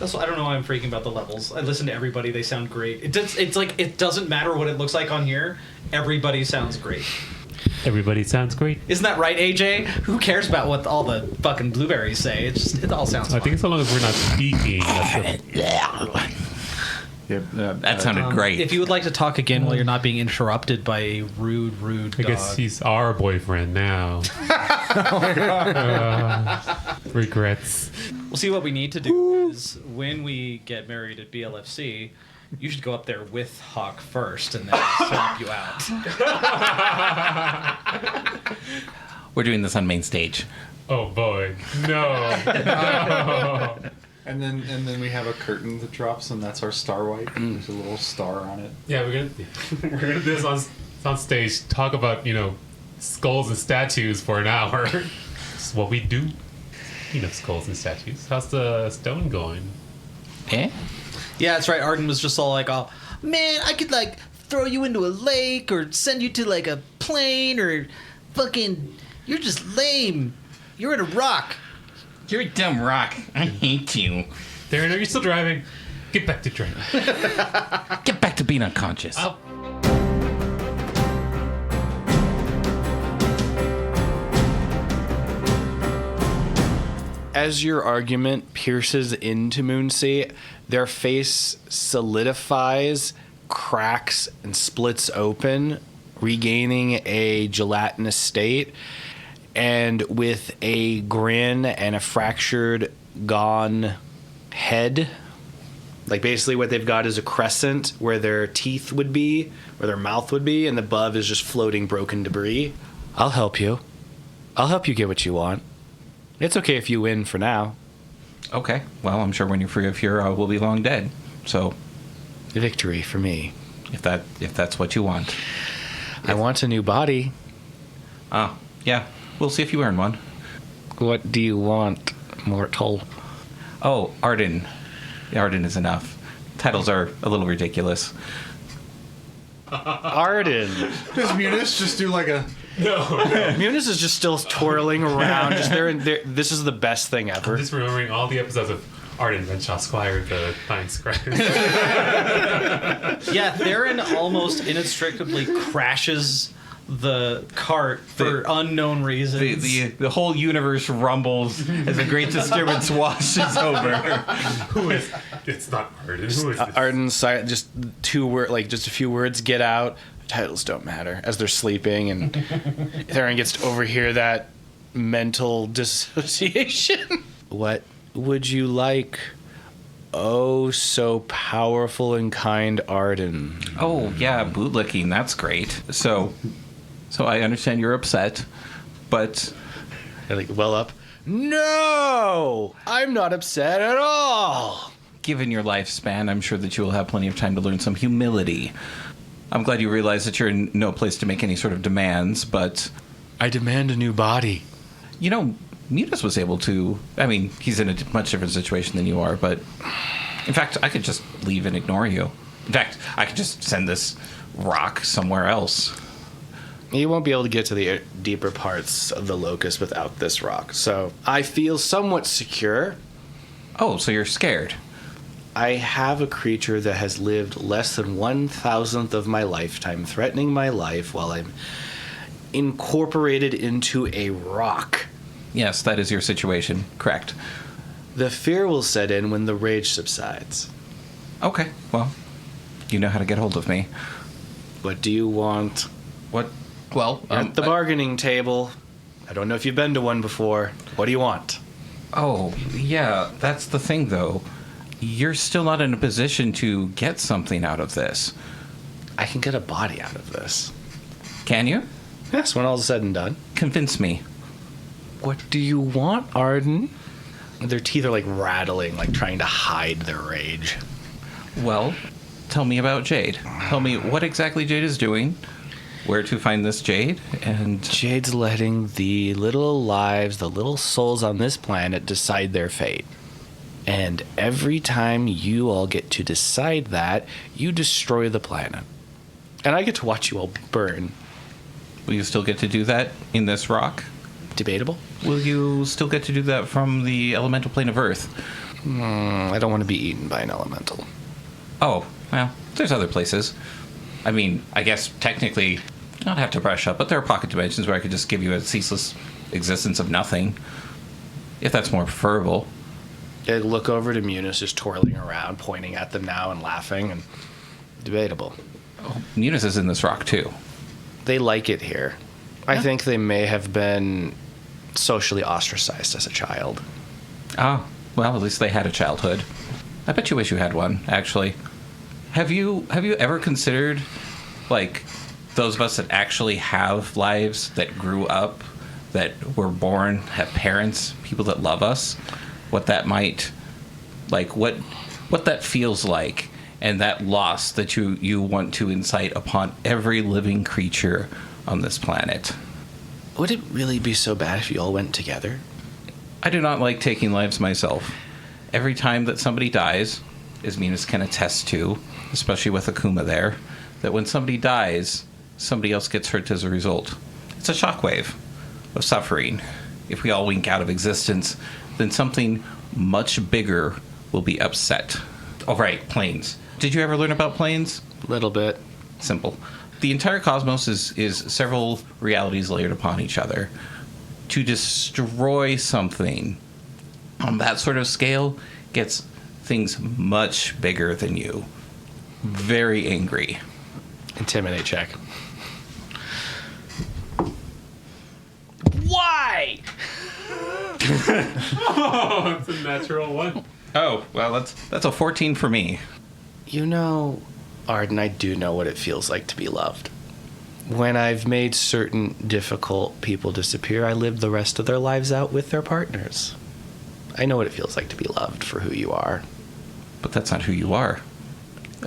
That's why I don't know why I'm freaking about the levels. I listen to everybody; they sound great. It's like it doesn't matter what it looks like on here. Everybody sounds great. Everybody sounds great. Isn't that right, AJ? Who cares about what all the fucking blueberries say? It all sounds fine. I think so long as we're not speaking. That sounded great. If you would like to talk again while you're not being interrupted by a rude dog. I guess he's our boyfriend now. Oh my God. Regrets. We'll see what we need to do is when we get married at BLFC, you should go up there with Hawk first and then swap you out. We're doing this on main stage. Oh boy. No. And then we have a curtain that drops, and that's our star white. There's a little star on it. Yeah, we're gonna do this on stage. Talk about skulls and statues for an hour. That's what we do. Skulls and statues. How's the stone going? Eh? Yeah, that's right. Arden was just all like, "Oh man, I could like throw you into a lake or send you to like a plane or fucking. You're just lame. You're in a rock." You're a dumb rock. I hate you. Therrin, are you still driving? Get back to driving. Get back to being unconscious. Oh. As your argument pierces into Moonsea, their face solidifies, cracks, and splits open, regaining a gelatinous state. And with a grin and a fractured, gone head, like basically what they've got is a crescent where their teeth would be, where their mouth would be, and above is just floating broken debris. I'll help you. I'll help you get what you want. It's okay if you win for now. Okay. Well, I'm sure when you're free of here, I will be long dead. So, Victory for me. if that's what you want. I want a new body. Oh, yeah. We'll see if you earn one. What do you want, mortal? Oh, Arden. Arden is enough. Titles are a little ridiculous. Arden. Does Munis just do like a... Munis is just still twirling around. Just this is the best thing ever. I'm just remembering all the episodes of Arden Renshaw Squire, the Fine Scribe. Yeah, Therrin almost inextricably crashes the cart for unknown reasons. The whole universe rumbles as a great disturbance washes over. Who is? It's not Arden. Who is this? Arden's just just a few words get out. Titles don't matter as they're sleeping, and Therrin gets to overhear that mental dissociation. What would you like? Oh, so powerful and kind Arden. Oh, yeah, bootlicking. That's great. So I understand you're upset, but... I well up. No! I'm not upset at all! Given your lifespan, I'm sure that you will have plenty of time to learn some humility. I'm glad you realize that you're in no place to make any sort of demands, but... I demand a new body. Munis was able to... I mean, he's in a much different situation than you are, but... In fact, I could just leave and ignore you. In fact, I could just send this rock somewhere else. You won't be able to get to the deeper parts of the locust without this rock, so I feel somewhat secure. Oh, so you're scared. I have a creature that has lived less than 1,000th of my lifetime, threatening my life while I'm incorporated into a rock. Yes, that is your situation. Correct. The fear will set in when the rage subsides. Okay, well, you know how to get hold of me. What do you want? What? Well, At the bargaining table. I don't know if you've been to one before. What do you want? Oh, yeah, that's the thing, though. You're still not in a position to get something out of this. I can get a body out of this. Can you? Yes, when all's said and done. Convince me. What do you want, Arden? Their teeth are like rattling, like trying to hide their rage. Well, tell me about Jade. Tell me what exactly Jade is doing, where to find this Jade, and... Jade's letting the little lives, the little souls on this planet decide their fate. And every time you all get to decide that, you destroy the planet. And I get to watch you all burn. Will you still get to do that in this rock? Debatable? Will you still get to do that from the elemental plane of Earth? I don't want to be eaten by an elemental. Oh, well, there's other places. I mean, I guess technically, I'd have to brush up, but there are pocket dimensions where I could just give you a ceaseless existence of nothing, if that's more preferable. I look over to Munis just twirling around, pointing at them now and laughing, and debatable. Oh, Munis is in this rock, too. They like it here. I Yeah. think they may have been socially ostracized as a child. Ah, well, at least they had a childhood. I bet you wish you had one, actually. Have you ever considered, like, those of us that actually have lives, that grew up, that were born, have parents, people that love us, what that might, like, what that feels like, and that loss that you want to incite upon every living creature on this planet? Would it really be so bad if you all went together? I do not like taking lives myself. Every time that somebody dies, as Minas can attest to, especially with Akuma there, that when somebody dies, somebody else gets hurt as a result. It's a shockwave of suffering. If we all wink out of existence, then something much bigger will be upset. Oh, right, planes. Did you ever learn about planes? A little bit. Simple. The entire cosmos is several realities layered upon each other. To destroy something on that sort of scale gets things much bigger than you. Very angry. Intimidate check. Why? Oh, it's a natural one. Oh, well, that's a 14 for me. You know, Arden, I do know what it feels like to be loved. When I've made certain difficult people disappear, I live the rest of their lives out with their partners. I know what it feels like to be loved for who you are. But that's not who you are.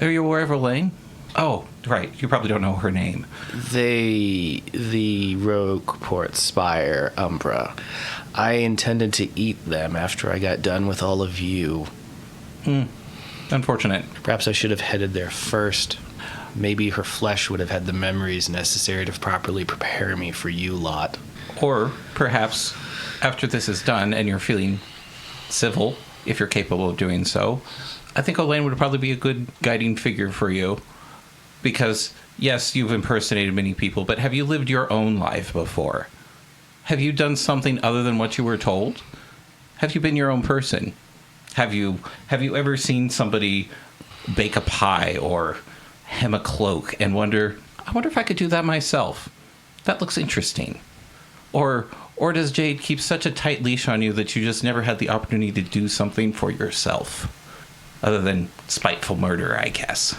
Are you aware of Elaine? Oh, right. You probably don't know her name. The rogue port spire, Umbra. I intended to eat them after I got done with all of you. Unfortunate. Perhaps I should have headed there first. Maybe her flesh would have had the memories necessary to properly prepare me for you lot. Or perhaps after this is done and you're feeling civil, if you're capable of doing so, I think Elaine would probably be a good guiding figure for you. Because, yes, you've impersonated many people, but have you lived your own life before? Have you done something other than what you were told? Have you been your own person? Have you ever seen somebody bake a pie or hem a cloak and wonder, I wonder if I could do that myself? That looks interesting. Or does Jade keep such a tight leash on you that you just never had the opportunity to do something for yourself? Other than spiteful murder, I guess.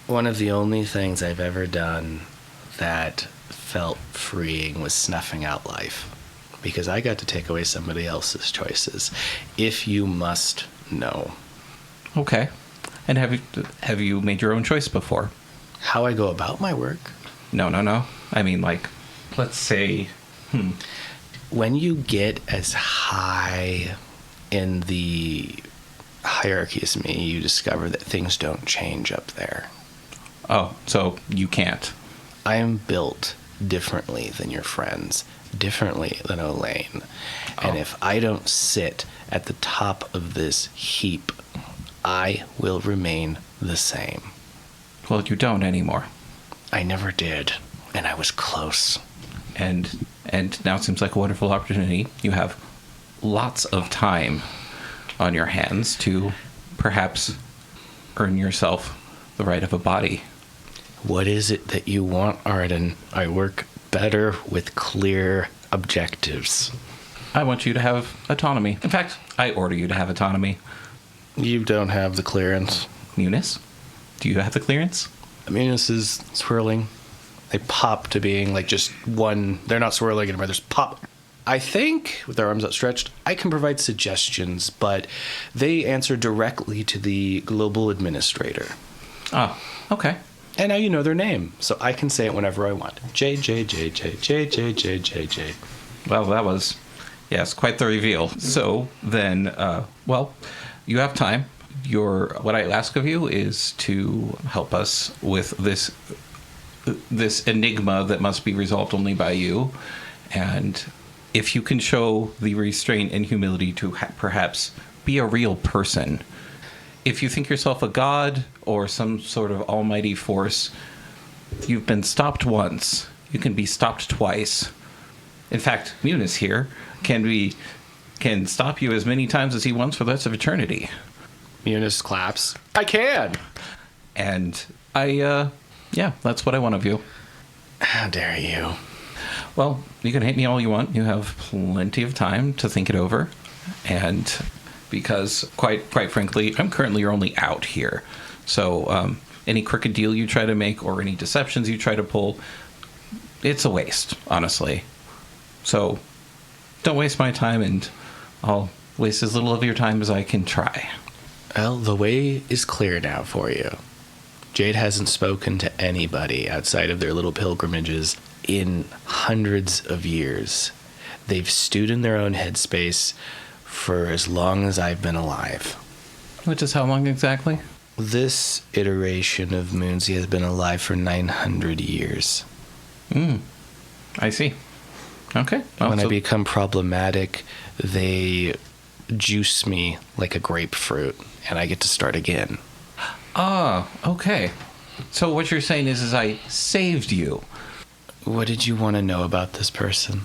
One of the only things I've ever done that felt freeing was snuffing out life. Because I got to take away somebody else's choices. If you must know. Okay. And have you made your own choice before? How I go about my work? No. I mean, like, let's say, When you get as high in the hierarchy as me, you discover that things don't change up there. Oh, so you can't. I am built differently than your friends, differently than Elaine. And Oh. if I don't sit at the top of this heap, I will remain the same. Well, you don't anymore. I never did, and I was close. And now it seems like a wonderful opportunity. You have lots of time on your hands to perhaps earn yourself the right of a body. What is it that you want, Arden? I work better with clear objectives. I want you to have autonomy. In fact, I order you to have autonomy. You don't have the clearance. Munis, do you have the clearance? Munis is swirling. They pop to being like just one. They're not swirling anymore. There's pop. I think, with their arms outstretched, I can provide suggestions, but they answer directly to the global administrator. Oh, okay. And now you know their name, so I can say it whenever I want. J. Well, that was, yes, quite the reveal. So then, well, you have time. What I ask of you is to help us with this enigma that must be resolved only by you. And if you can show the restraint and humility to perhaps be a real person. If you think yourself a god or some sort of almighty force, you've been stopped once. You can be stopped twice. In fact, Munis here can stop you as many times as he wants for the rest of eternity. Munis claps. I can. And that's what I want of you. How dare you? Well, you can hate me all you want. You have plenty of time to think it over. And because, quite frankly, I'm currently your only out here. So any crooked deal you try to make or any deceptions you try to pull, it's a waste, honestly. So don't waste my time, and I'll waste as little of your time as I can try. Well, the way is clear now for you. Jade hasn't spoken to anybody outside of their little pilgrimages in hundreds of years. They've stewed in their own headspace for as long as I've been alive. Which is how long exactly? This iteration of Moonsea has been alive for 900 years. I see. Okay. When I become problematic, they juice me like a grapefruit, and I get to start again. Ah, okay. So what you're saying is I saved you. What did you want to know about this person?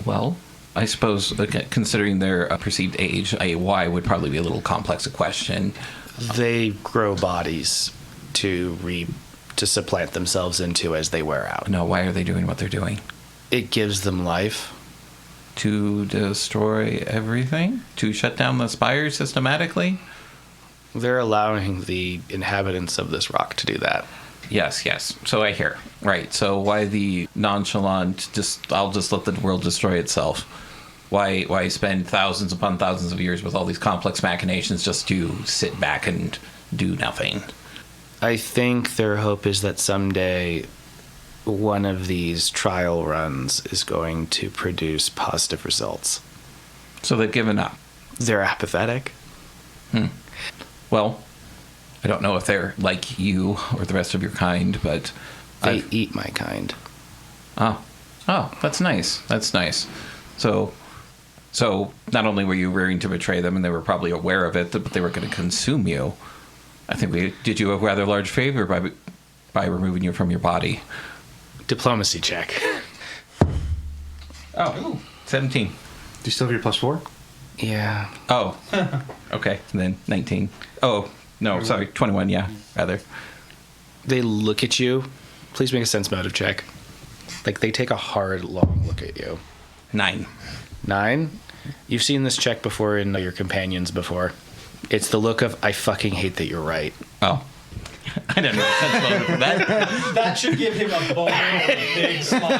Well, I suppose, considering their perceived age, why would probably be a little complex a question. They grow bodies to supplant themselves into as they wear out. No, why are they doing what they're doing? It gives them life. To destroy everything? To shut down the spires systematically? They're allowing the inhabitants of this rock to do that. Yes. So I hear. Right. So why the nonchalant, I'll just let the world destroy itself? Why spend thousands upon thousands of years with all these complex machinations just to sit back and do nothing? I think their hope is that someday one of these trial runs is going to produce positive results. So they've given up. They're apathetic. Well, I don't know if they're like you or the rest of your kind, but They eat my kind. Oh, that's nice. That's nice. So not only were you rearing to betray them, and they were probably aware of it, but they were going to consume you. I think we did you a rather large favor by removing you from your body. Diplomacy check. Oh, 17. Do you still have your +4? Yeah. Oh, okay. And then 19. Oh, no, sorry, 21. Yeah, rather. They look at you. Please make a sense motive check. Like, they take a hard, long look at you. 9. 9? You've seen this check before in your companions before. It's the look of, I fucking hate that you're right. Oh. I didn't know the sense motive for that. That should give him a boner and a big smile.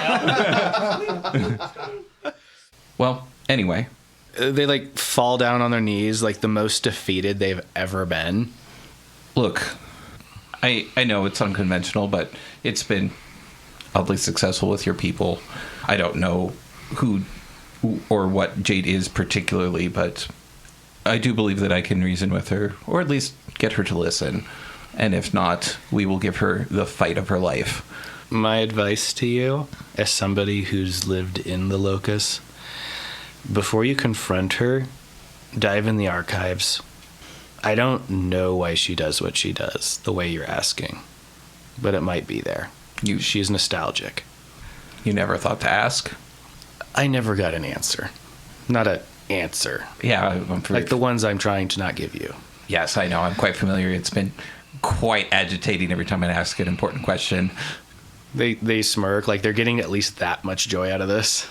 Well, anyway. They, like, fall down on their knees, like the most defeated they've ever been. Look, I know it's unconventional, but it's been oddly successful with your people. I don't know who or what Jade is particularly, but I do believe that I can reason with her, or at least get her to listen. And if not, we will give her the fight of her life. My advice to you, as somebody who's lived in the locus, before you confront her, dive in the archives. I don't know why she does what she does, the way you're asking, but it might be there. She's nostalgic. You never thought to ask? I never got an answer. Not an answer. Yeah, I'm like the ones I'm trying to not give you. Yes, I know. I'm quite familiar. It's been quite agitating every time I ask an important question. They smirk, like they're getting at least that much joy out of this.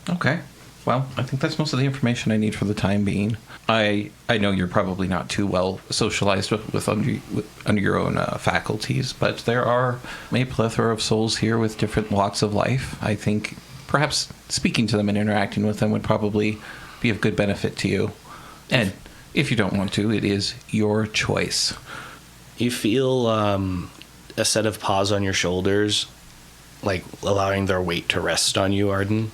Okay. Well, I think that's most of the information I need for the time being. I know you're probably not too well socialized with under your own faculties, but there are a plethora of souls here with different walks of life. I think perhaps speaking to them and interacting with them would probably be of good benefit to you. And if you don't want to, it is your choice. You feel a set of paws on your shoulders, like allowing their weight to rest on you, Arden.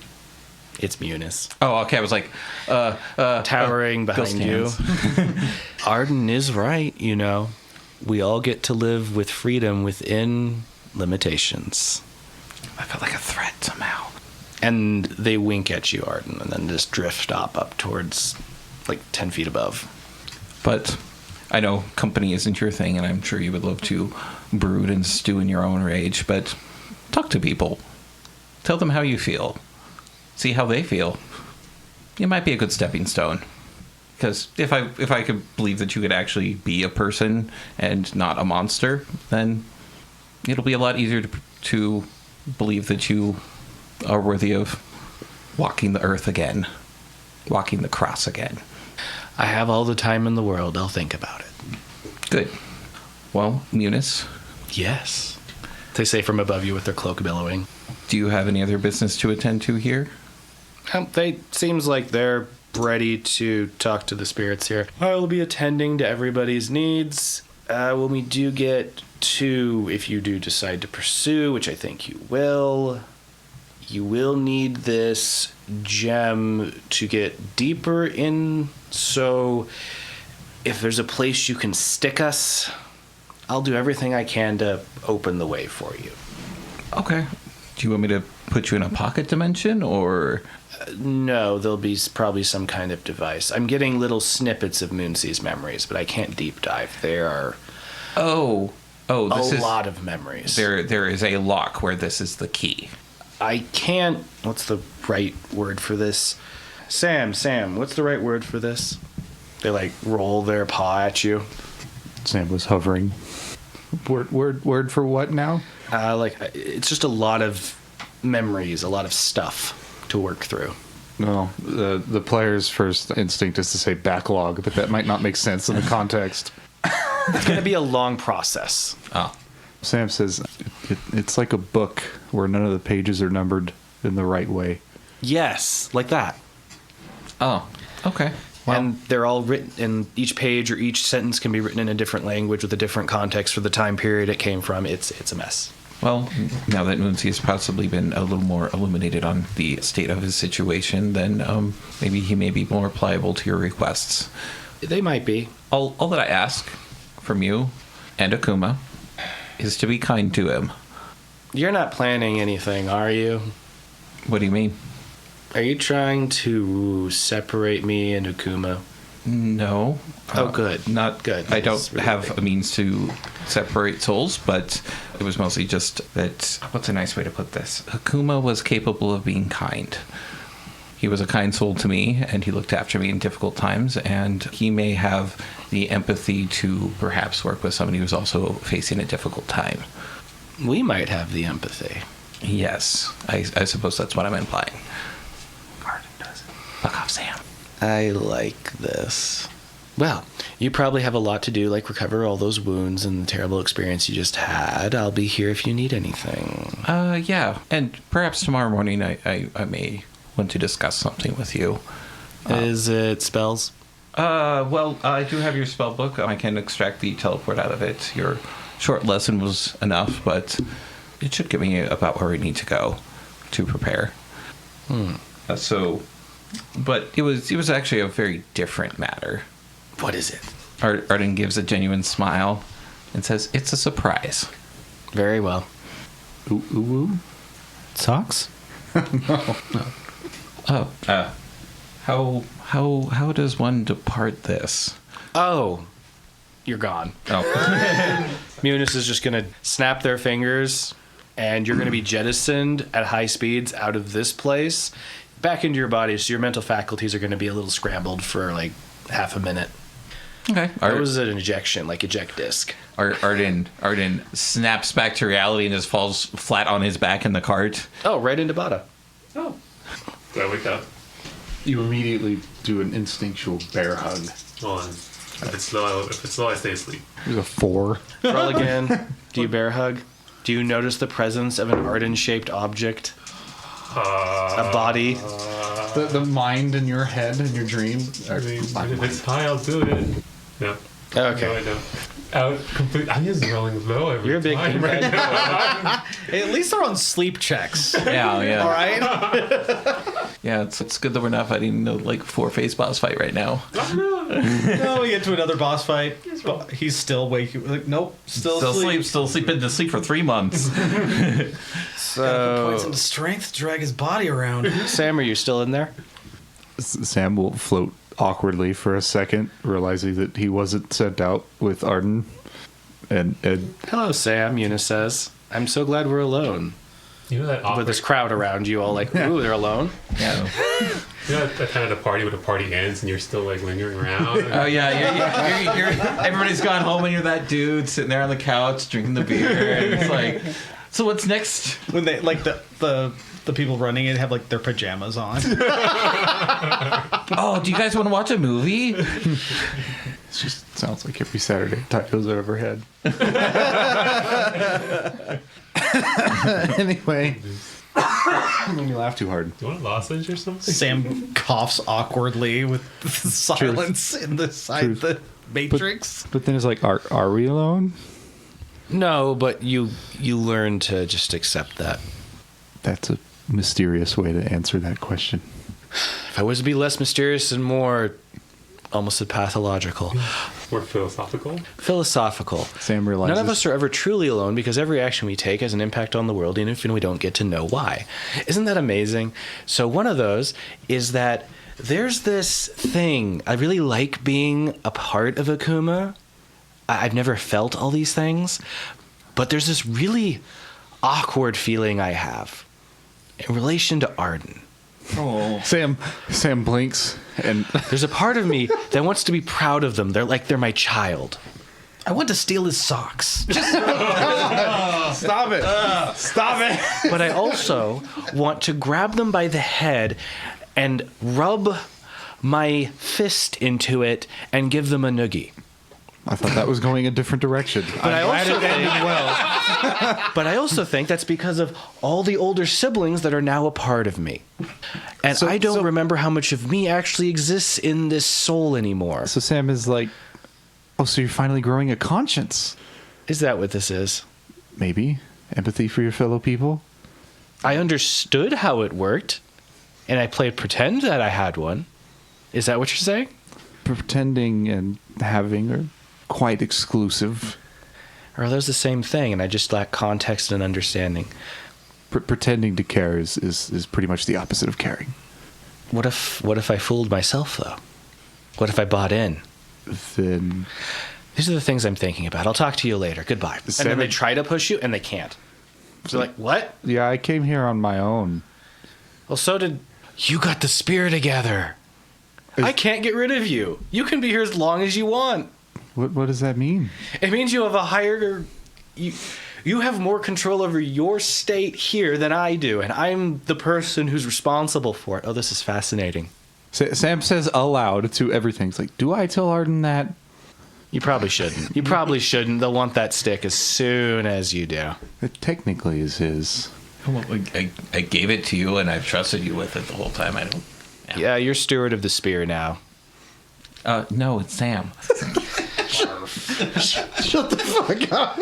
It's Munis. Oh, okay. I was like, towering behind you. Arden is right, you know. We all get to live with freedom within limitations. I felt like a threat somehow. And they wink at you, Arden, and then just drift up towards like 10 feet above. But I know company isn't your thing, and I'm sure you would love to brood and stew in your own rage, but talk to people. Tell them how you feel. See how they feel. It might be a good stepping stone. Because if I could believe that you could actually be a person and not a monster, then it'll be a lot easier to believe that you are worthy of walking the earth again. Walking the cross again. I have all the time in the world. I'll think about it. Good. Well, Munis, Yes. They say from above you with their cloak billowing. do you have any other business to attend to here? They seems like they're ready to talk to the spirits here. I will be attending to everybody's needs. When we do get to, if you do decide to pursue, which I think you will need this gem to get deeper in. So if there's a place you can stick us, I'll do everything I can to open the way for you. Okay. Do you want me to put you in a pocket dimension, or... No, there'll be probably some kind of device. I'm getting little snippets of Moonsea's memories, but I can't deep dive. There are this is... lot of memories. There is a lock where this is the key. I can't... What's the right word for this? Sam, what's the right word for this? They, like, roll their paw at you. Sam was hovering. Word for what now? It's just a lot of memories, a lot of stuff to work through. No, the player's first instinct is to say backlog, but that might not make sense in the context. It's going to be a long process. Oh. Sam says, it's like a book where none of the pages are numbered in the right way. Yes, like that. Oh, okay. And they're all written, and each page or each sentence can be written in a different language with a different context for the time period it came from. It's a mess. Well, now that Moonsea has possibly been a little more illuminated on the state of his situation, then maybe he may be more pliable to your requests. They might be. All that I ask from you and Akuma is to be kind to him. You're not planning anything, are you? What do you mean? Are you trying to separate me and Akuma? No. Oh, good. Not good. I don't That's really have good. a means to separate souls, but it was mostly just that... What's a nice way to put this? Akuma was capable of being kind. He was a kind soul to me, and he looked after me in difficult times, and he may have the empathy to perhaps work with somebody who's also facing a difficult time. We might have the empathy. Yes, I suppose that's what I'm implying. Garden does it. Fuck off, Sam. I like this. Well, you probably have a lot to do, like recover all those wounds and the terrible experience you just had. I'll be here if you need anything. Yeah, and perhaps tomorrow morning I may want to discuss something with you. Is it spells? Well, I do have your spell book. I can extract the teleport out of it. Your short lesson was enough, but it should get me about where we need to go to prepare. But it was actually a very different matter. What is it? Arden gives a genuine smile and says, "It's a surprise." Very well. Ooh. Socks? How does one depart this? Oh, you're gone. Oh, Munis is just going to snap their fingers, and you're going to be jettisoned at high speeds out of this place back into your body, so your mental faculties are going to be a little scrambled for like half a minute. okay. That was an ejection, like eject disc. Arden snaps back to reality and just falls flat on his back in the cart. Oh, right into Bata. Oh. Do I wake up? You immediately do an instinctual bear hug. Hold on. If it's slow, I stay asleep. There's a 4. Roll again. Do you bear hug? Do you notice the presence of an Arden-shaped object? A body? The mind in your head and your dream. I mean, if it's high, I'll do it. No. Okay. No, I don't. I'm just rolling low every You're a big time right now. Hey, at least they're on sleep checks. Yeah. All right? Yeah, it's good that we're not fighting like 4-phase boss fight right now. No, we get to another boss fight. But he's still waking. Like, nope, still asleep. Still sleeping to sleep for 3 months. Gotta put points So, into strength, drag his body around. Sam, are you still in there? Sam will float awkwardly for a second, realizing that he wasn't sent out with Arden. And Hello, Sam, Eunice says. I'm so glad we're alone. You know that awkward, With this crowd around you all like, ooh, they're alone. Yeah. you know that kind of the party where the party ends and you're still like lingering around. Oh yeah, you're, everybody's gone home and you're that dude sitting there on the couch drinking the beer, and it's like, so what's next? When they like the people running it have like their pajamas on. Oh, do you guys want to watch a movie? it just sounds like every Saturday tacos I've ever had. Anyway, made me laugh too hard. Do you want a lozenge or something? Sam coughs awkwardly with silence in the side of the matrix. But then it's like, are we alone? No, but you learn to just accept that. That's a mysterious way to answer that question. If I was to be less mysterious and more, almost said pathological, More philosophical. philosophical. Sam realizes None of us are ever truly alone because every action we take has an impact on the world, even if we don't get to know why. Isn't that amazing? So one of those is that there's this thing. I really like being a part of Akuma. I've never felt all these things, but there's this really awkward feeling I have in relation to Arden. Oh, Sam blinks and There's a part of me that wants to be proud of them. They're my child. I want to steal his socks. stop it. Stop it. But I also want to grab them by the head and rub my fist into it and give them a noogie. I thought that was going a different direction. But I also think that's because of all the older siblings that are now a part of me. And I don't remember how much of me actually exists in this soul anymore. So Sam is like, oh, so you're finally growing a conscience. Is that what this is? Maybe. Empathy for your fellow people. I understood how it worked, and I played pretend that I had one. Is that what you're saying? Pretending and having are quite exclusive. Or are those the same thing, and I just lack context and understanding? Pretending to care is pretty much the opposite of caring. What if I fooled myself, though? What if I bought in? Then These are the things I'm thinking about. I'll talk to you later. Goodbye. And then they try to push you, and they can't. So like, what? yeah, I came here on my own. Well, so did... You got the spear together. I can't get rid of you. You can be here as long as you want. What does that mean? It means you have a higher... You have more control over your state here than I do, and I'm the person who's responsible for it. Oh, this is fascinating. Sam says aloud to everything. It's like, do I tell Arden that? You probably shouldn't. You probably shouldn't. They'll want that stick as soon as you do. It technically is his. well, I gave it to you, and I've trusted you with it the whole time. I don't. Yeah, you're steward of the spear now. No, it's Sam. Shut the fuck up.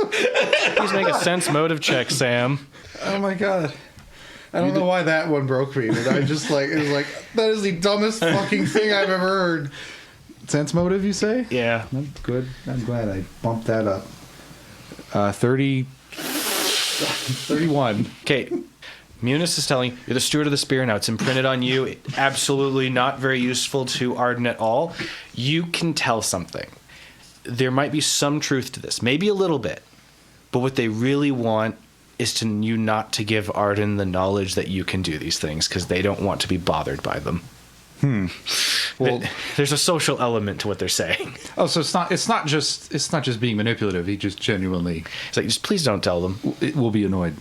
Please make a sense motive check, Sam. Oh my god. I don't know why that one broke me. But I just like, it was like, that is the dumbest fucking thing I've ever heard. Sense motive, you say? Yeah. That's good. I'm glad I bumped that up. 31. Okay. Munis is telling you, you're the steward of the spear now. It's imprinted on you. Absolutely not very useful to Arden at all. You can tell something. There might be some truth to this, maybe a little bit. But what they really want is to you not to give Arden the knowledge that you can do these things because they don't want to be bothered by them. Well, There's a social element to what they're saying. oh, so it's not just being manipulative. He just genuinely It's like, just please don't tell them. will be annoyed.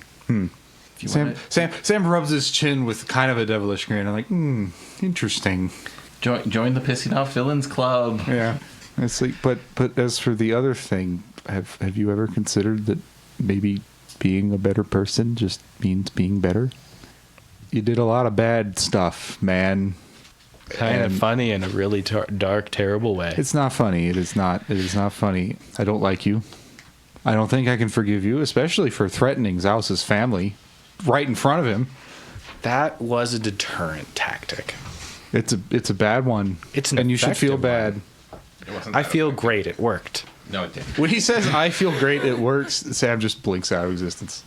Sam rubs his chin with kind of a devilish grin. I'm like, interesting. Join the Pissing Off Villains Club. Yeah. It's like, but as for the other thing, have you ever considered that maybe being a better person just means being better? You did a lot of bad stuff, man. Kind of And funny in a really dark, terrible way. It's not funny. It is not funny. I don't like you. I don't think I can forgive you, especially for threatening Zaus's family right in front of him. That was a deterrent tactic. It's a bad one. It's an and you should feel effective bad. one. It wasn't I that feel effective. great. It worked. No, it didn't. When he says "I feel great," it works. Sam just blinks out of existence.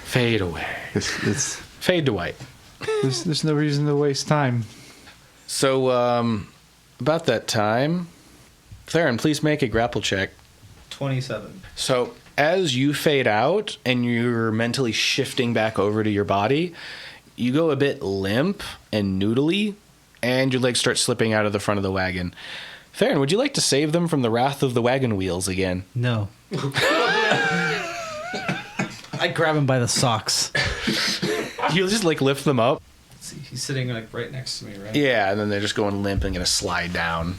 Fade away. Fade to white. There's no reason to waste time. So, About that time, Therrin, please make a grapple check. 27. So as you fade out and you're mentally shifting back over to your body, you go a bit limp and noodly, and your legs start slipping out of the front of the wagon. Therrin, would you like to save them from the wrath of the wagon wheels again? No. I grab him by the socks. You just like lift them up? See, he's sitting like right next to me, right? Yeah, and then they're just going limp and gonna slide down.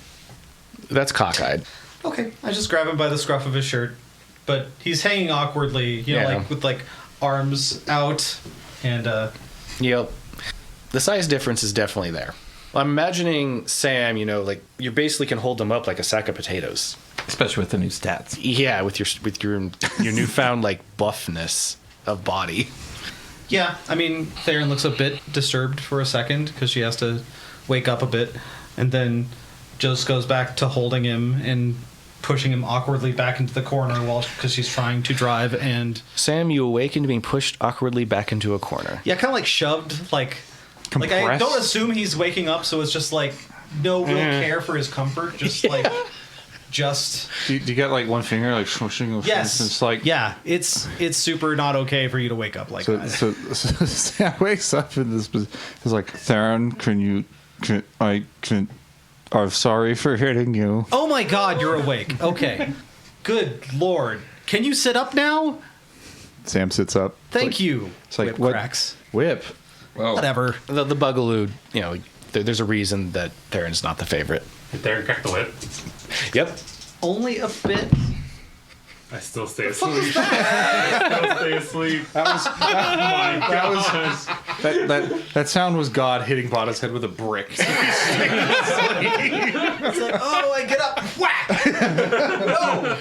That's cockeyed. Okay, I just grab him by the scruff of his shirt, but he's hanging awkwardly, you know, Yeah. like with like arms out, and Yep. The size difference is definitely there. I'm imagining Sam, you know, like you basically can hold them up like a sack of potatoes. Especially with the new stats. Yeah, with your newfound like buffness of body. yeah. I mean, Therrin looks a bit disturbed for a second because she has to wake up a bit, and then just goes back to holding him and pushing him awkwardly back into the corner while because she's trying to drive, and Sam, you awaken to being pushed awkwardly back into a corner. yeah, kind of like shoved, like I Compressed? don't assume he's waking up, so it's just like no real care for his comfort, just like just Do you get like one finger like swooshing? yes, It's like yeah, it's super not okay for you to wake up like So, that. so Sam wakes up in this. He's like, Therrin, I'm sorry for hitting you. Oh my God, you're awake. Okay, good Lord, can you sit up now? Sam sits up. Thank you. It's like Whip what? cracks. Whip. Whoa. Whatever. The bugaloo, you know, there's a reason that Therrin's not the favorite. There, crack the whip. Yep. Only a bit. I still stay asleep. I still stay asleep. That sound was God hitting Bata's head with a brick. It's like, oh, I get up. Whack. No.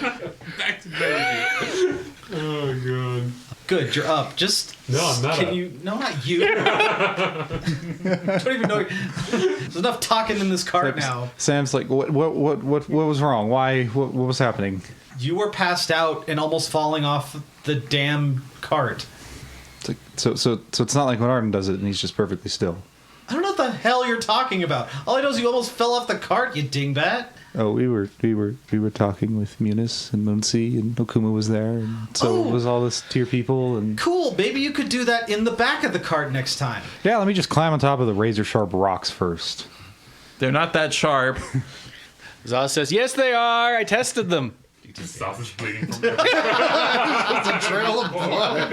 Back to bed. Oh god. Good, you're up. Just No, I'm not Can up. you? No, not you. Don't even know. There's enough talking in this cart now. Sam's like, what was wrong? Why? What was happening? You were passed out and almost falling off the damn cart. It's like, so it's not like when Arden does it and he's just perfectly still. I don't know what the hell you're talking about. All I know is you almost fell off the cart, you dingbat. Oh, we were talking with Munis and Moonsea and Okuma was there, and so Oh. it was all this tier people and Cool. Maybe you could do that in the back of the cart next time. yeah. Let me just climb on top of the razor sharp rocks first. They're not that sharp. Zaz says, yes, they are. I tested them. Just sausage bleeding from there. Trail of blood.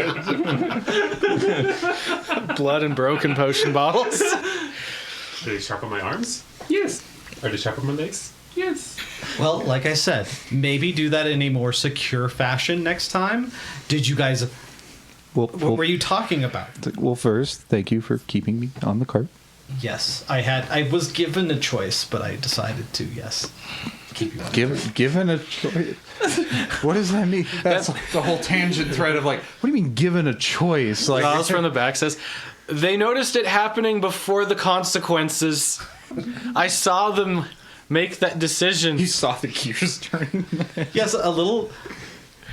Blood and broken potion bottles. Do they sharpen my arms? Yes. Are they sharpen my legs? Yes. Well, like I said, maybe do that in a more secure fashion next time. Did you guys? Well, What were you talking about? well, first, thank you for keeping me on the cart. Yes, I was given a choice, but I decided to. Yes, keep you on. Given a choice. What does that mean? That's like the whole tangent thread of like, what do you mean given a choice? Like, Zaz from the back says, they noticed it happening before the consequences. I saw them make that decision. you saw the gears turn. Yes, a little.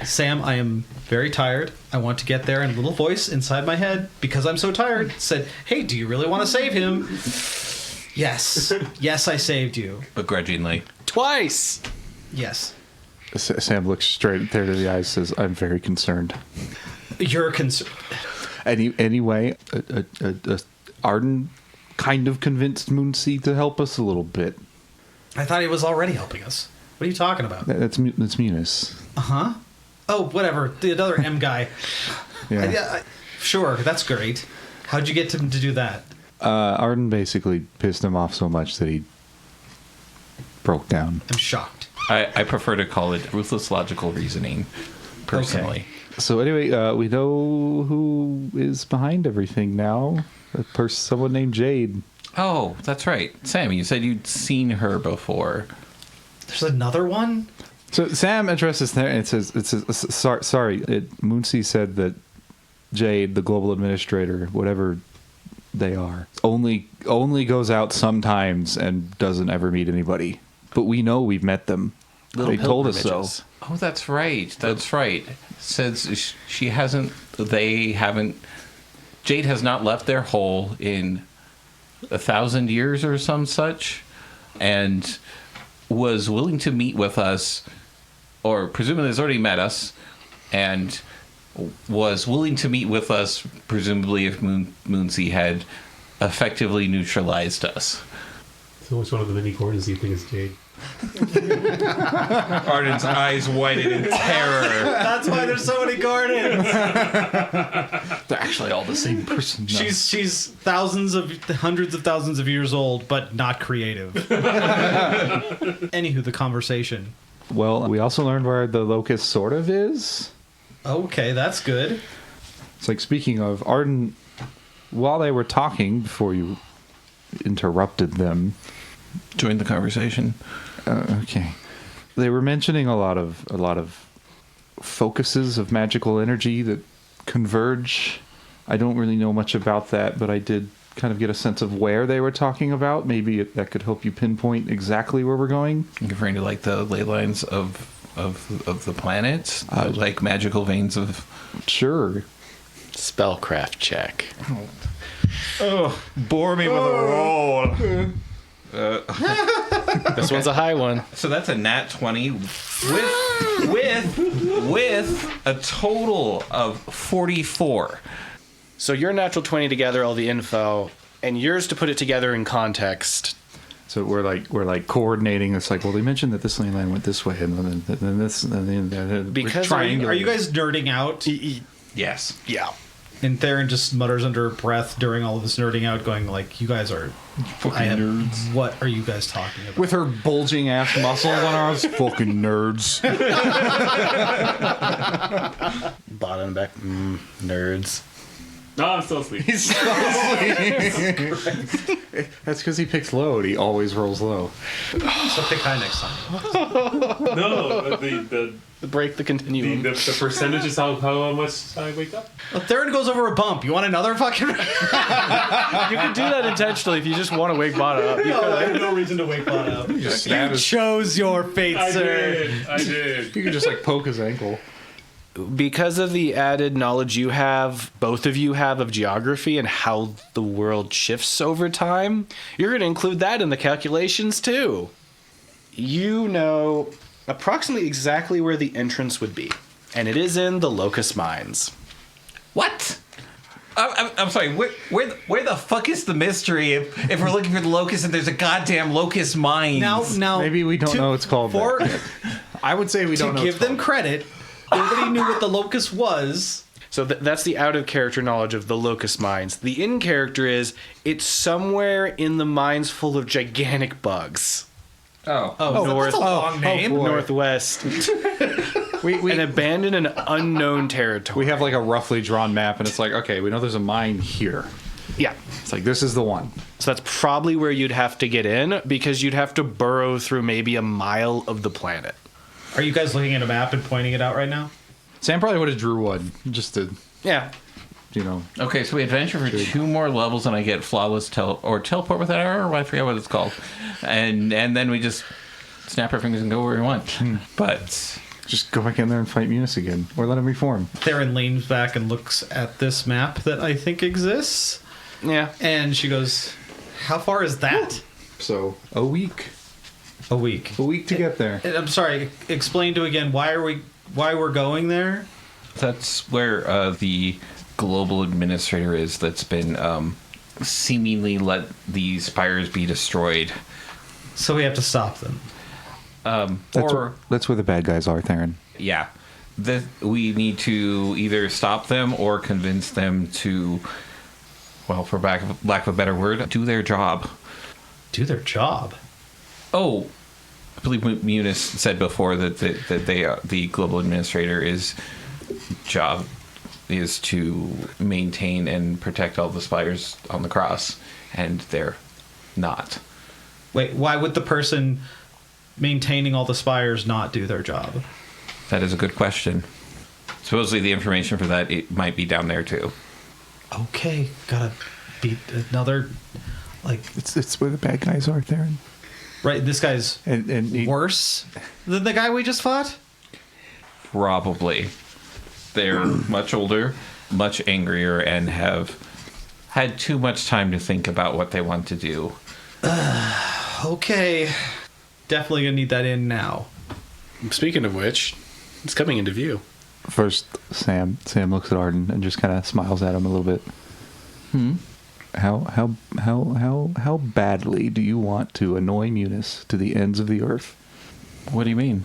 Sam, I am very tired. I want to get there. And a little voice inside my head, because I'm so tired, said, "Hey, do you really want to save him?" Yes, yes, I saved you. Begrudgingly. Twice. Yes, Sam looks straight there to the eyes, says, "I'm very concerned." you're concerned. Anyway, Arden kind of convinced Moonsea to help us a little bit. I thought he was already helping us. What are you talking about? That's Munis. Oh, whatever. The other M guy. Yeah. Sure, that's great. How'd you get him to do that? Arden basically pissed him off so much that he broke down. I'm shocked. I prefer to call it ruthless logical reasoning, personally. So anyway, we know who is behind everything now. Someone named Jade. Oh, that's right. Sammy, you said you'd seen her before. There's another one? So Sam addresses there and it says, sorry, Moonsea said that Jade, the global administrator, whatever they are, only goes out sometimes and doesn't ever meet anybody. But we know we've met them. They told us so. pilgrimages. Oh, that's right. That's right. Says she hasn't. They haven't. Jade has not left their hole in 1,000 years or some such. and was willing to meet with us, or presumably has already met us, and was willing to meet with us, presumably if Moonsea had effectively neutralized us. So which one of the many Gordons do you think is Jade? Arden's eyes widened in terror. That's why there's so many Gordons. They're actually all the same person. No. She's hundreds of thousands of years old, but not creative. Anywho, the conversation. Well, we also learned where the locust sort of is. Okay, that's good. It's like, speaking of, Arden, while they were talking before you interrupted them. Join the conversation. Okay. They were mentioning a lot of focuses of magical energy that converge. I don't really know much about that, but I did kind of get a sense of where they were talking about. Maybe that could help you pinpoint exactly where we're going. You're referring to like the ley lines of the planets, like magical veins of. Sure. Spellcraft check. Oh, bore me with a roll. This one's a high one. So that's a nat 20 with a total of 44. So your natural 20 to gather all the info, and yours to put it together in context. So we're like coordinating. It's like, well, they mentioned that this lane line went this way, and then this, and then Because Are you guys nerding out? Yes. Yeah. And Therrin just mutters under her breath during all of this nerding out, going like, "You guys are fucking nerds. What are you guys talking about?" with her bulging ass muscles on her arms, fucking nerds. Bata in the back. Nerds. No, I'm still asleep. That's because he picks low, and he always rolls low. So pick high next time. No, the Break the continuum. the percentage is how much I wake up. Well, Therrin goes over a bump. You want another fucking? You can do that intentionally if you just want to wake Bata up. No, I have no reason to wake Bata up. You chose your fate, sir. I did. You can just like poke his ankle. Because of the added knowledge you have, both of you have of geography and how the world shifts over time, you're going to include that in the calculations too. You know approximately exactly where the entrance would be, and it is in the Locust Mines. What? I'm sorry. Where the fuck is the mystery if we're looking for the locust and there's a goddamn locust mine? Now, Maybe we don't know it's called for that. I would say we don't to know. give them credit. Everybody knew what the locust was. So that's the out-of-character knowledge of the Locust Mines. The in-character is it's somewhere in the mines full of gigantic bugs. Oh. That's a long name. Northwest. An abandoned and unknown territory. We have like a roughly drawn map, and it's like, okay, we know there's a mine here. Yeah. It's like, this is the one. So that's probably where you'd have to get in, because you'd have to burrow through maybe a mile of the planet. Are you guys looking at a map and pointing it out right now? Sam probably would have drew one, just to, Yeah. Okay, so we adventure for 2 more levels, and I get flawless teleport without error. I forget what it's called, and then we just snap our fingers and go where we want. But just go back in there and fight Munis again, or let him reform. Therrin leans back and looks at this map that I think exists, Yeah. and she goes, "How far is that?" So a week A week. to get there. I'm sorry. Explain to again why we're going there. that's where the global administrator is. That's been seemingly let the spires be destroyed. So we have to stop them. That's where the bad guys are, Therrin. Yeah. We need to either stop them or convince them to, well, for lack of a better word, do their job. Do their job. Oh, I believe Munis said before that the global administrator's job is to maintain and protect all the spires on the cross, and they're not. Wait, why would the person maintaining all the spires not do their job? That is a good question. Supposedly the information for that, it might be down there too. Okay, gotta beat another, like, It's where the bad guys are, Therrin. right, this guy's And worse than the guy we just fought? Probably. They're much older, much angrier, and have had too much time to think about what they want to do. Okay. Definitely gonna need that in now. Speaking of which, it's coming into view. First, Sam looks at Arden and just kind of smiles at him a little bit. How badly do you want to annoy Munis to the ends of the earth? What do you mean?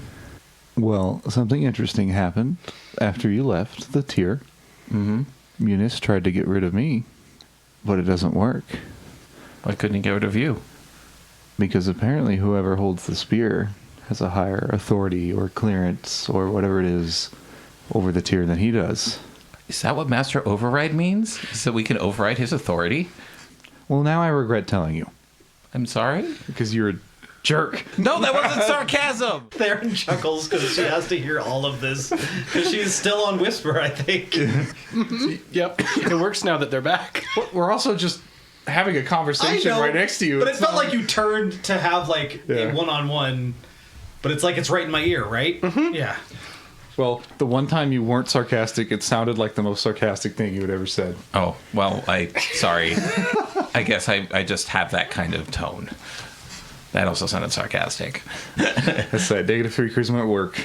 Well, something interesting happened after you left the tier. Mm-hmm. Munis tried to get rid of me, but it doesn't work. Why couldn't he get rid of you? Because apparently whoever holds the spear has a higher authority or clearance or whatever it is over the tier than he does. Is that what Master Override means? So we can override his authority? Well, now I regret telling you. I'm sorry? Because you're a jerk. No, that wasn't sarcasm! Theron chuckles because she has to hear all of this. Because she's still on Whisper, I think. Yep. It works now that they're back. We're also just having a conversation right next to you. But it felt like you turned to have like a one-on-one, but it's like it's right in my ear, right? Mm-hmm. Yeah. Well, the one time you weren't sarcastic, it sounded like the most sarcastic thing you had ever said. Oh, well, sorry. I guess I just have that kind of tone. That also sounded sarcastic. That's that -3 charisma at work.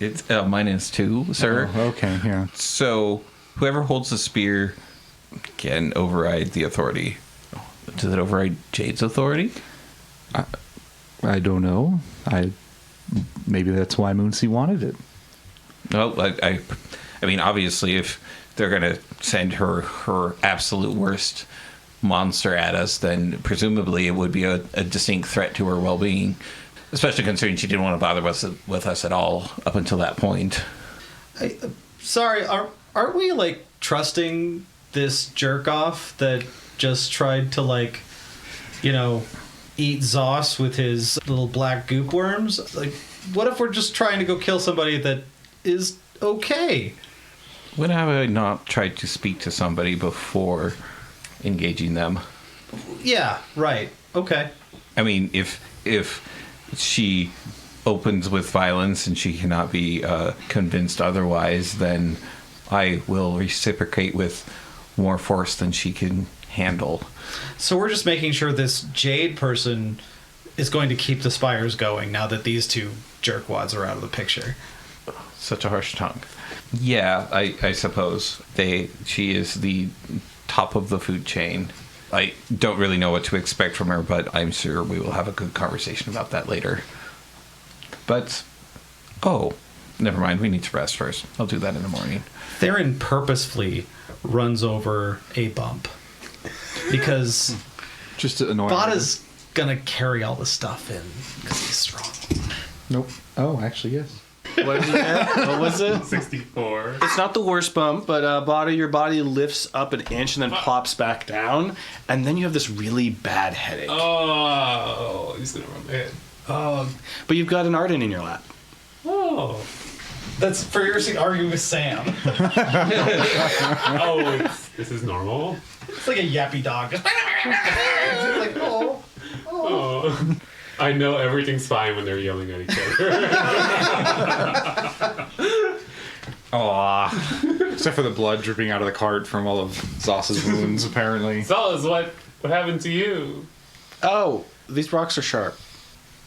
It's -2, sir. Oh, okay, yeah. So, whoever holds the spear can override the authority. Does it override Jade's authority? I don't know. Maybe that's why Moonsea wanted it. Well, I mean, obviously, if they're going to send her absolute worst monster at us, then presumably it would be a distinct threat to her well-being, especially considering she didn't want to bother with us at all up until that point. Sorry, aren't we like trusting this jerk off that just tried to like, eat Zoss with his little black goop worms? Like, what if we're just trying to go kill somebody that is okay? When have I not tried to speak to somebody before engaging them? Yeah, right. Okay. I mean, if she opens with violence and she cannot be convinced otherwise, then I will reciprocate with more force than she can handle. So we're just making sure this Jade person is going to keep the spires going now that these two jerkwads are out of the picture. Such a harsh tongue. Yeah, I suppose. She is the top of the food chain. I don't really know what to expect from her, but I'm sure we will have a good conversation about that later. But, never mind. We need to rest first. I'll do that in the morning. Theron purposefully runs over a bump because just to annoy Bata's gonna carry all the stuff in because he's strong. Nope. Oh, actually, yes. What was it? 64. It's not the worst bump, but Bata, your body lifts up an inch and then plops back down, and then you have this really bad headache. Oh, he's gonna run my head. But you've got an Arden in your lap. Oh. That's for your arguing with Sam. This is normal. It's like a yappy dog. Just like, oh. Oh. I know everything's fine when they're yelling at each other. Aww. Except for the blood dripping out of the cart from all of Zoss's wounds, apparently. Zoss, what happened to you? Oh, these rocks are sharp.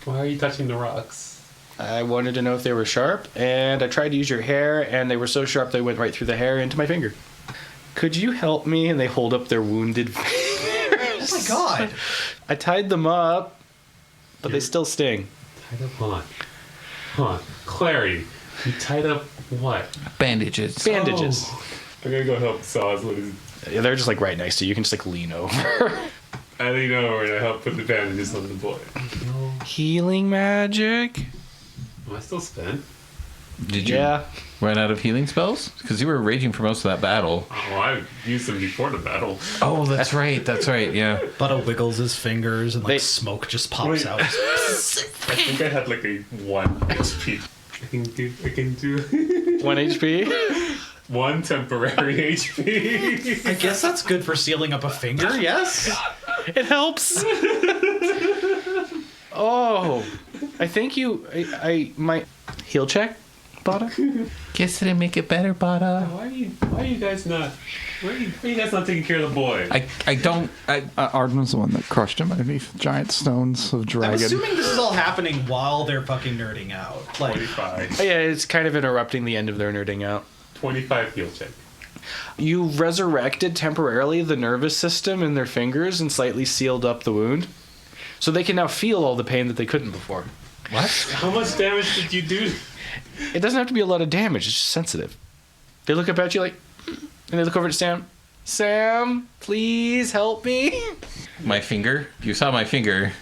Why are you touching the rocks? I wanted to know if they were sharp, and I tried to use your hair, and they were so sharp they went right through the hair into my finger. Could you help me? And they hold up their wounded fingers. Oh my god. I tied them up, but they still sting. Tied up on. Hold on. Clary, you tied up what? Bandages. Bandages. Oh. I'm gonna go help Saws with his... Yeah, they're just like right next to you. You can just like lean over. I lean over and I help put the bandages on the boy. Healing magic? Am I still spent? Did you run out of healing spells? Because you were raging for most of that battle. Oh, I used them before the battle. Oh, that's right. That's right. Yeah. Bata wiggles his fingers and smoke just pops out. I think I had like a 1 HP. I can do 1 HP? 1 temporary HP. I guess that's good for sealing up a finger, yes? It helps. Oh, I think I might heal check. Bata? Kiss it and make it better, Bata. Why are you guys not taking care of the boy? I don't. Arden's the one that crushed him underneath giant stones of I'm dragon. assuming this is all happening while they're fucking nerding out. Like, 25. Yeah, it's kind of interrupting the end of their nerding out. 25 heal check. You resurrected temporarily the nervous system in their fingers and slightly sealed up the wound. So they can now feel all the pain that they couldn't before. What? How much damage did you do? It doesn't have to be a lot of damage, it's just sensitive. They look up at you like, and they look over at Sam. Sam, please help me. My finger? You saw my finger.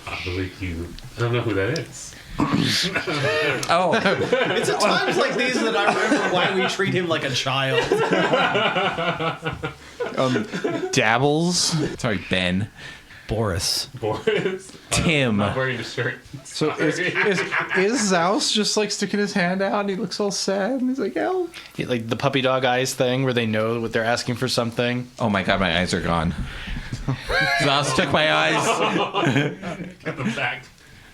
I believe you. I don't know who that is. Oh. it's at times like these that I remember why we treat him like a child. Dabbles. Sorry, Ben. Boris. Boris. Tim. I'm not wearing a shirt. So is Zaus just like sticking his hand out and he looks all sad and he's like, "Help!" Like the puppy dog eyes thing where they know what they're asking for something. Oh my god, my eyes are gone. Zos took my eyes. Get them back.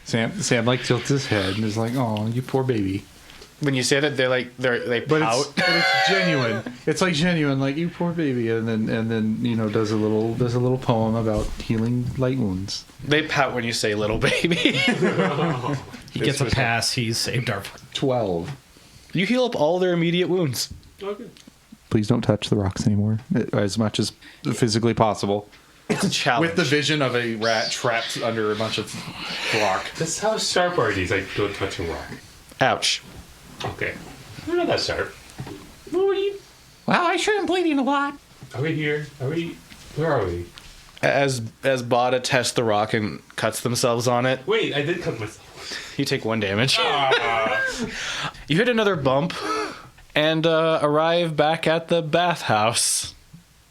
Sam like tilts his head and is like, "Oh, you poor baby." When you say that, they But pout. it's genuine. It's like genuine, like you poor baby, and then you know does a little poem about healing light wounds. They pout when you say little baby. He gets a pass. He's saved our... 12. You heal up all their immediate wounds. Okay. Please don't touch the rocks anymore, as much as physically possible. It's a challenge. With the vision of a rat trapped under a bunch of rock. That's how sharp are these? I don't touch a rock. Ouch. Okay. They're not that sharp. What are you? Wow, I sure am bleeding a lot. Are we here? Where are we? As Bata tests the rock and cuts themselves on it, Wait, I did cut myself. you take 1 damage. You hit another bump and arrive back at the bathhouse.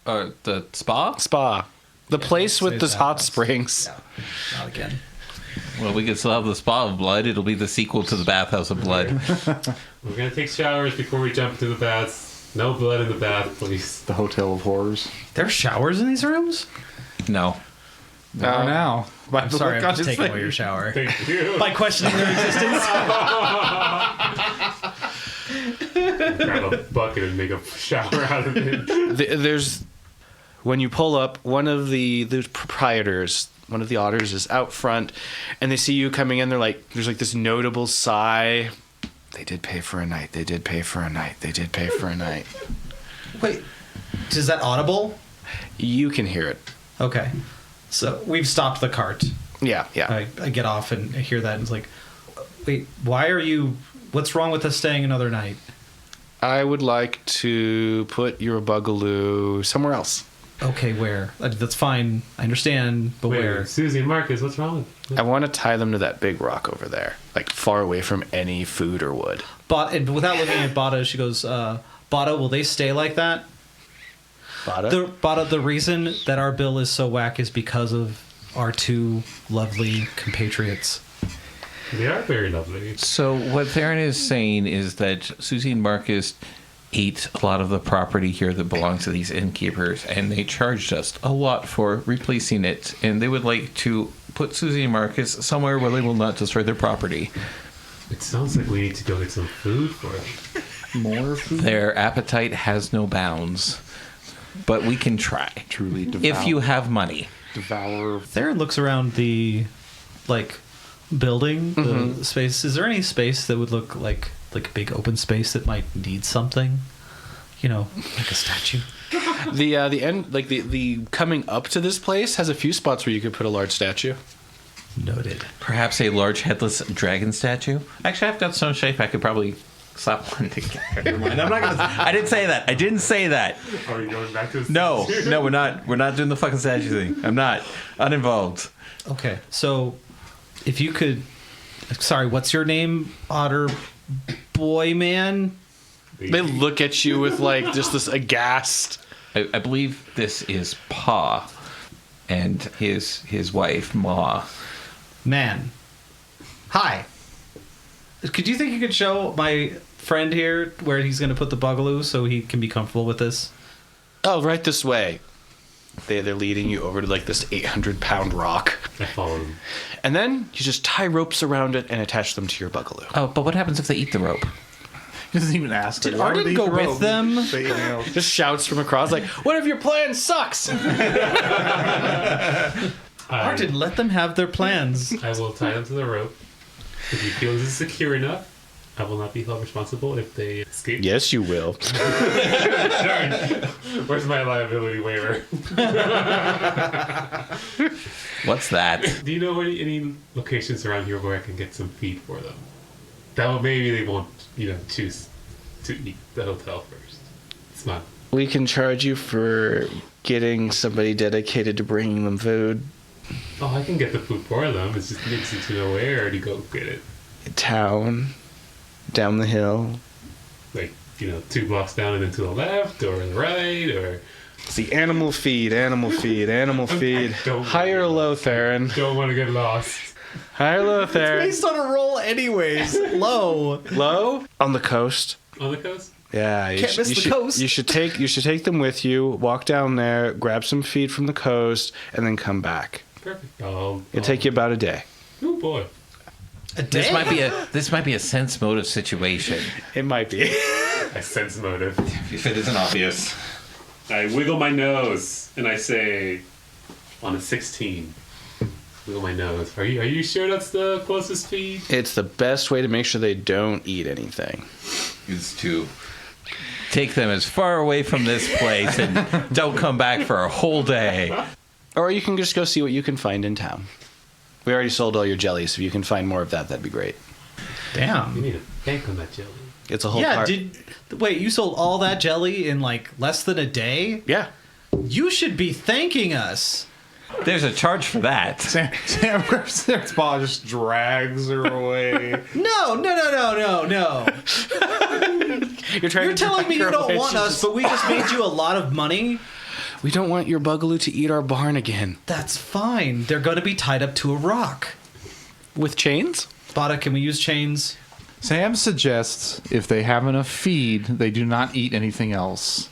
The spa? Spa. The place with say the hot bathhouse. springs. No, not again. Well, we can still have the spa of blood. It'll be the sequel to the bathhouse of blood. We're gonna take showers before we jump into the baths. No blood in the bath, please. The Hotel of Horrors. There are showers in these rooms? No. There are now. I'm sorry, I'm just taking away your shower. Thank you. By questioning their existence. Grab a bucket and make a shower out of it. There's when you pull up, one of the proprietors, one of the otters is out front, and they see you coming in. They're like, there's like this notable sigh. They did pay for a night. They did pay for a night. They did pay for a night. Wait, is that audible? You can hear it. Okay. So we've stopped the cart. Yeah. I get off and I hear that and it's like, wait, what's wrong with us staying another night? I would like to put your bugaloo somewhere else. Okay, where? That's fine. I understand, but Wait, where? Suzie and Marcus, what's wrong? I want to tie them to that big rock over there, like far away from any food or wood. And without looking at Bata, she goes, Bata, will they stay like that? Bata? The reason that our bill is so whack is because of our 2 lovely compatriots. They are very lovely. So what Therrin is saying is that Suzie and Marcus ate a lot of the property here that belongs to these innkeepers, and they charged us a lot for replacing it, and they would like to put Suzie and Marcus somewhere where they will not destroy their property. It sounds like we need to go get some food for them. More food. Their appetite has no bounds, but we can try. Truly If you have money. devour. Theron looks around the, building, the space. Is there any space that would look like a big open space that might need something? You know, like a statue? The end, like the coming up to this place has a few spots where you could put a large statue. Noted. Perhaps a large headless dragon statue? Actually, I've got some shape. I could probably slap one together. Never mind. I'm not gonna. I didn't say that. I didn't say that. Are you going back to the No, we're not. We're not doing the fucking statue thing. I'm not uninvolved. Okay, so if you could... Sorry, what's your name, Otter Boy Man? They look at you with just this aghast. I believe this is Pa, and his wife Ma. Man. Hi. Could you think you could show my friend here where he's going to put the bugaloo so he can be comfortable with this? Oh, right this way. They're leading you over to this 800-pound rock. I follow them. And then you just tie ropes around it and attach them to your bugaloo. Oh, but what happens if they eat the rope? Doesn't even ask. Did like, why would Arden they go throw? with them? Say anything else. Just shouts from across like, "What if your plan sucks?" Arden, let them have their plans. I will tie them to the rope. If you feel this is secure enough, I will not be held responsible if they escape. Yes, you will. Darn. Where's my liability waiver? What's that? Do you know any locations around here where I can get some feed for them? That way maybe they won't, choose to eat the hotel first. It's not. We can charge you for getting somebody dedicated to bringing them food. Oh, I can get the food for them. It's just needs to know where to go get it. Town, down the hill. Like, 2 blocks down and then to the left or the right or... See, animal feed, animal feed, animal feed. don't High or low, Therrin? Don't want to get lost. High or low, Therrin? Based on a roll anyways. Low. Low? On the coast. On the coast? Yeah, Can't miss the coast. You should take them with you. Walk down there, grab some feed from the coast, and then come back. Perfect. It'll take you about a day. Oh, boy. A This day? might be a sense motive situation. It might be. I sense motive. If it isn't obvious. I wiggle my nose and I say, on a 16, wiggle my nose. Are you sure that's the closest feed? It's the best way to make sure they don't eat anything. Is to take them as far away from this place and don't come back for a whole day. Or you can just go see what you can find in town. We already sold all your jellies, so if you can find more of that, that'd be great. You Damn. need a bank on that jelly. It's a whole Yeah, part. wait, you sold all that jelly in like less than a day? Yeah. You should be thanking us. There's a charge for that. Sam grabs their paw, just drags her away. No. You're trying You're to telling me you drag her don't away. want us, but we just made you a lot of money? We don't want your bugaloo to eat our barn again. That's fine. They're going to be tied up to a rock. With chains? Bata, can we use chains? Sam suggests if they have enough feed, they do not eat anything else.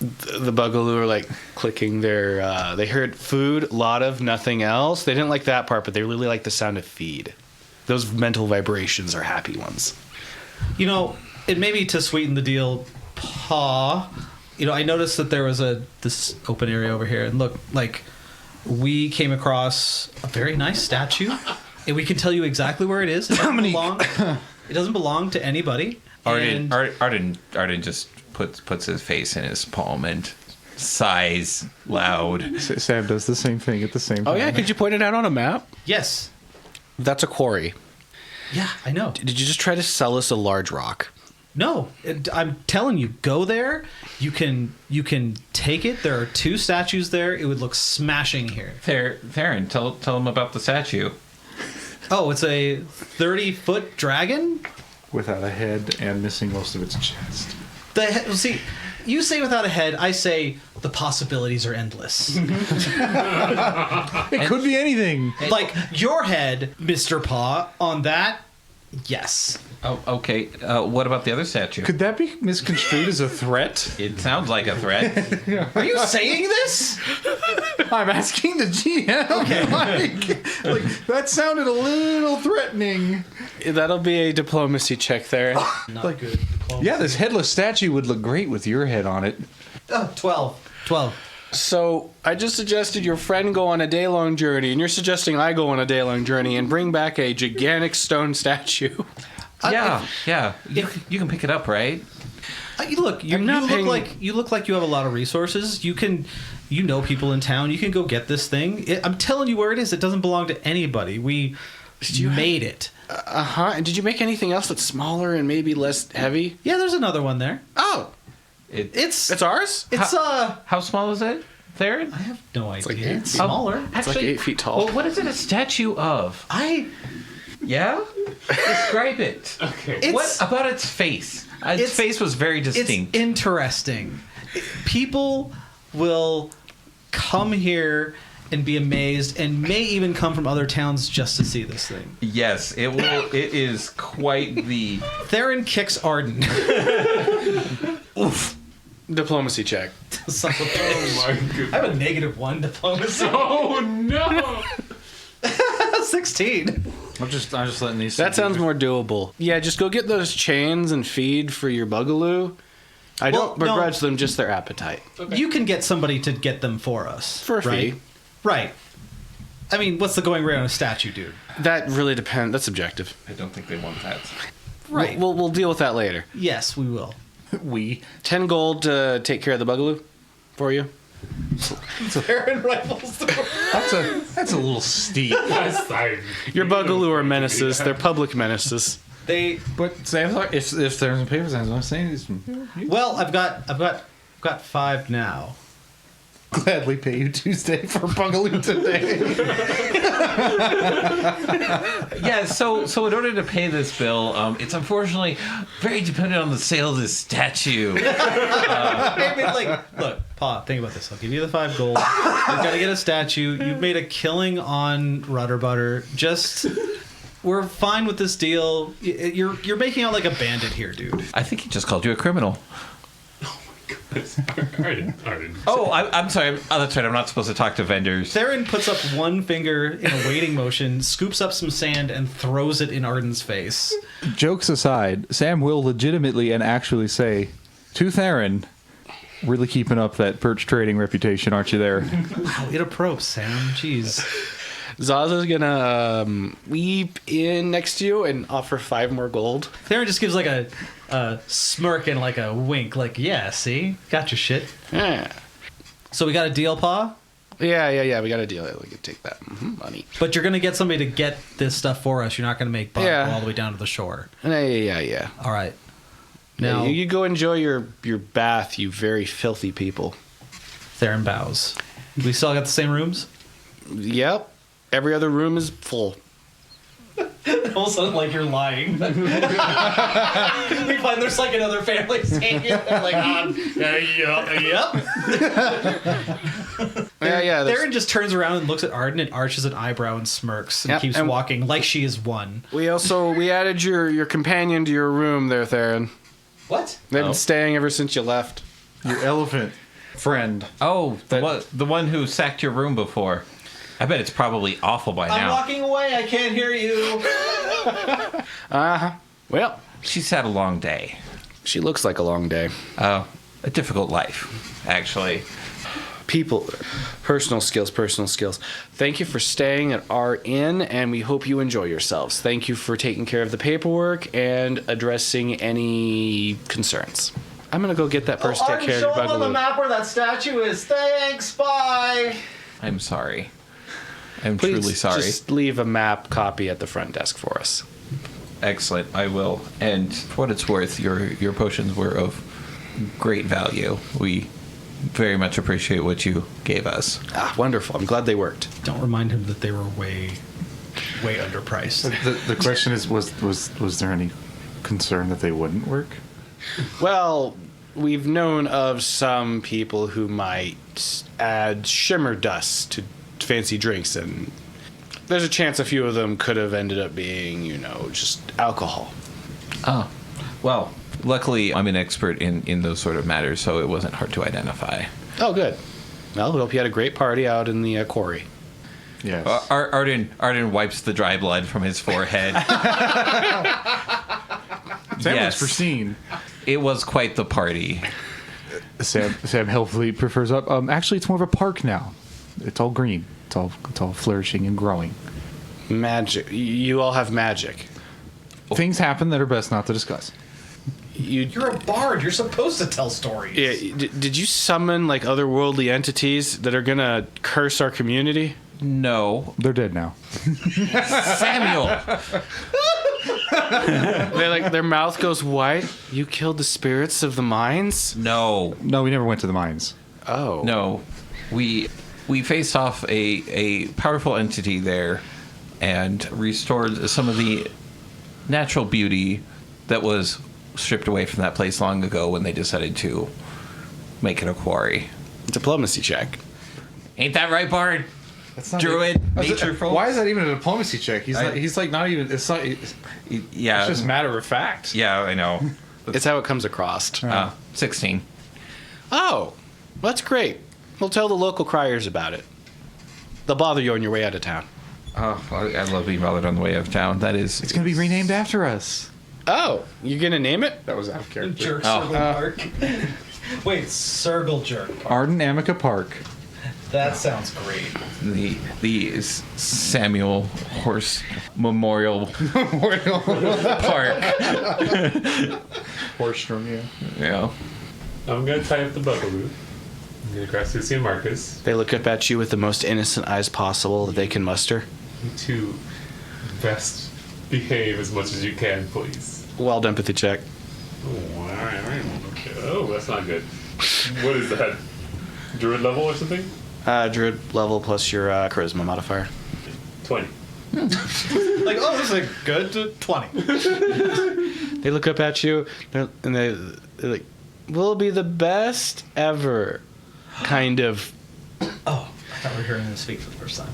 The bugaloo are like clicking their... they heard food, lot of, nothing else. They didn't like that part, but they really like the sound of feed. Those mental vibrations are happy ones. It may be to sweeten the deal, Pa. I noticed that there was this open area over here, and look, like, we came across a very nice statue, and we can tell you exactly where it is. It doesn't belong to anybody. Arden, And Arden just puts his face in his palm and sighs loud. Sam does the same thing at the same time. Oh, yeah? Could you point it out on a map? yes, That's a quarry. yeah, I know. Did you just try to sell us a large rock? No, I'm telling you, go there. You can take it. There are 2 statues there. It would look smashing here. Therrin, tell him about the statue. Oh, it's a 30-foot dragon. Without a head and missing most of its chest. See, you say without a head. I say the possibilities are endless. It could be anything. Like your head, Mr. Paw, on that. Yes. Oh, okay. What about the other statue? Could that be misconstrued as a threat? It sounds like a threat. Are you saying this? I'm asking the GM. Okay. like that sounded a little threatening. That'll be a diplomacy check there. Not good. Yeah, this headless statue would look great with your head on it. 12. So I just suggested your friend go on a day-long journey, and you're suggesting I go on a day-long journey and bring back a gigantic stone statue. Yeah. You can pick it up, right? Look, you look like you have a lot of resources. You know people in town. You can go get this thing. I'm telling you where it is. It doesn't belong to anybody. We made it. Uh-huh. And did you make anything else that's smaller and maybe less heavy? Yeah, there's another one there. Oh, It's ours? How small is it, Therrin? I have no idea. like 8 It's feet. smaller. It's like 8 feet tall. Well, what is it a statue of? Yeah? Describe it. Okay. What about its face? Its face was very distinct. It's interesting. People will come here and be amazed, and may even come from other towns just to see this thing. Yes, it will. It is quite the. Therrin kicks Arden. Oof. Diplomacy check. Son of a bitch. Oh my goodness. I have a -1 diplomacy. Oh no! 16. I'm just letting these. That sounds more doable. Yeah, just go get those chains and feed for your bugaloo. I don't Well, no. begrudge them just their appetite. You can get somebody to get them for us. For a right? fee. Right. I mean, what's the going rate on a statue, dude? That really depends. That's subjective. I don't think they want that. Right. We'll deal with that later. Yes, we will. 10 gold to take care of the bugaloo for you. Therrin rifles the That's a little steep. Your bugaloo are menaces. They're public menaces. But Sam, if there's a paper signs, I'm saying is Well, I've got 5 now. gladly pay you Tuesday for bugaloo today. Yeah, so in order to pay this bill, it's unfortunately very dependent on the sale of this statue. I mean, like, look, Pa, think about this. I'll give you the 5 gold. We've got to get a statue. You've made a killing on Rudder Butter. We're fine with this deal. You're making out like a bandit here, dude. I think he just called you a criminal. Arden. Oh, I'm sorry. Oh, that's right. I'm not supposed to talk to vendors. Therrin puts up one finger in a waiting motion, scoops up some sand, and throws it in Arden's face. Jokes aside, Sam will legitimately and actually say to Therrin, really keeping up that perch trading reputation, aren't you there? Wow, it approves, Sam. Jeez. Zaza's gonna weep in next to you and offer 5 more gold. Therrin just gives like a smirk and like a wink, like, yeah, see? Got your shit. Yeah. So we got a deal, Pa? Yeah. We got a deal. We can take that money. But you're going to get somebody to get this stuff for us. You're not going to make Bata Yeah. go all the way down to the shore. Yeah. All right. Now, You go enjoy your bath, you very filthy people. Therrin bows. We still got the same rooms? Yep. Every other room is full. All of a sudden, like, you're lying. We find there's, like, another family staying here. They're like, yep. Yeah. Therrin just turns around and looks at Arden and arches an eyebrow and smirks and Yep, keeps and- walking like she is one. We added your companion to your room there, Therrin. What? They've been staying ever since you left. Your elephant friend. Oh, the one who sacked your room before. I bet it's probably awful by I'm now. walking away. I can't hear you. Well, She's had a long day. she looks like a long day. A difficult life, actually. People, personal skills. Thank you for staying at our inn, and we hope you enjoy yourselves. Thank you for taking care of the paperwork and addressing any concerns. I'm gonna go get that person to take care of your bugaloo. map where that statue is. Thanks. Bye. I'm sorry. I'm Please truly sorry. just leave a map copy at the front desk for us. Excellent, I will. And for what it's worth, your potions were of great value. We very much appreciate what you gave us. Wonderful. I'm glad they worked. Don't remind him that they were way underpriced. The question is, was there any concern that they wouldn't work? Well, we've known of some people who might add shimmer dust to fancy drinks, and there's a chance a few of them could have ended up being, just alcohol. Oh, well, luckily I'm an expert in those sort of matters, so it wasn't hard to identify. Oh, good. Well, we hope you had a great party out in the quarry. Yes. Arden wipes the dry blood from his forehead. Sam yes. looks pristine. It was quite the party. Sam helpfully prefers up. Actually, it's more of a park now. It's all green. It's all flourishing and growing. Magic. You all have magic. Things happen that are best not to discuss. You're a bard. You're supposed to tell stories. Yeah, did you summon like otherworldly entities that are gonna curse our community? No. They're dead now. Samuel! They like their mouth goes white. You killed the spirits of the mines? No. No, we never went to the mines. Oh. No. We faced off a powerful entity there and restored some of the natural beauty that was stripped away from that place long ago when they decided to make it a quarry. Diplomacy check. Ain't that right, Bard? That's not Druid, nature folk. Why is that even a diplomacy check? He's like not even. It's not. It's Yeah. just matter of fact. Yeah, I know. It's how it comes across. 16. Oh, that's great. We'll tell the local criers about it. They'll bother you on your way out of town. Oh, I love being bothered on the way out of town. That is. It's going to be renamed after us. Oh, you're gonna name it? That was out of character. Jerk Oh. Circle Park. Wait, Circle Jerk Park. Arden Amica Park. That sounds great. The Samuel Horse Memorial Park. Horstrom, yeah. Yeah. I'm gonna tie up the bugaloo. I'm gonna grab Suzie and Marcus. They look up at you with the most innocent eyes possible that they can muster. You two best behave as much as you can, please. Wild empathy check. Oh, that's not good. What is that? Druid level or something? Druid level plus your charisma modifier. 20. Like, oh, this is a good 20. They look up at you and they're like, "We'll be the best ever." Kind of. Oh, I thought we were hearing him speak for the first time.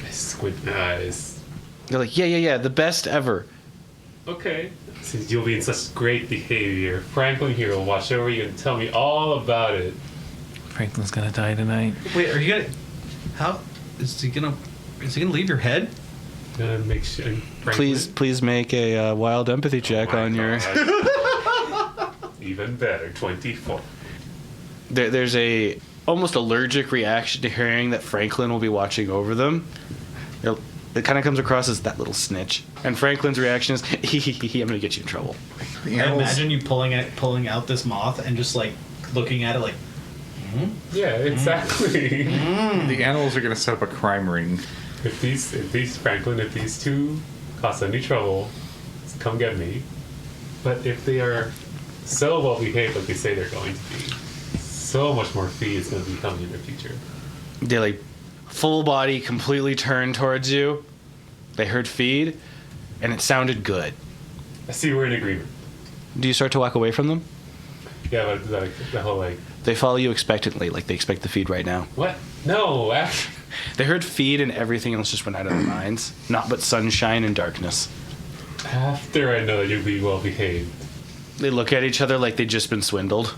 I squint my eyes. They're like, yeah, the best ever. Okay. Since you'll be in such great behavior, Franklin here will watch over you and tell me all about it. Franklin's gonna die tonight. Wait, are you gonna? How is he gonna? Is he gonna leave your head? Gonna make sure. Franklin, Please make a wild empathy check my on your. God. Even better, 24. There's a almost allergic reaction to hearing that Franklin will be watching over them. It kind of comes across as that little snitch, and Franklin's reaction is, I'm gonna get you in trouble." I imagine you pulling out this moth and just like looking at it like. Yeah, exactly. The animals are going to set up a crime ring. If these two cause any trouble, come get me. But if they are so well behaved like they say they're going to be, so much more feed is going to be coming in the future. They like full body completely turned towards you. They heard feed, and it sounded good. I see we're in agreement. Do you start to walk away from them? Yeah, but like the whole like, They follow you expectantly, like they expect the feed right now. what? No, after. They heard feed and everything else just went out of their minds. Not but sunshine and darkness. After I know that you'll be well behaved. They look at each other like they'd just been swindled.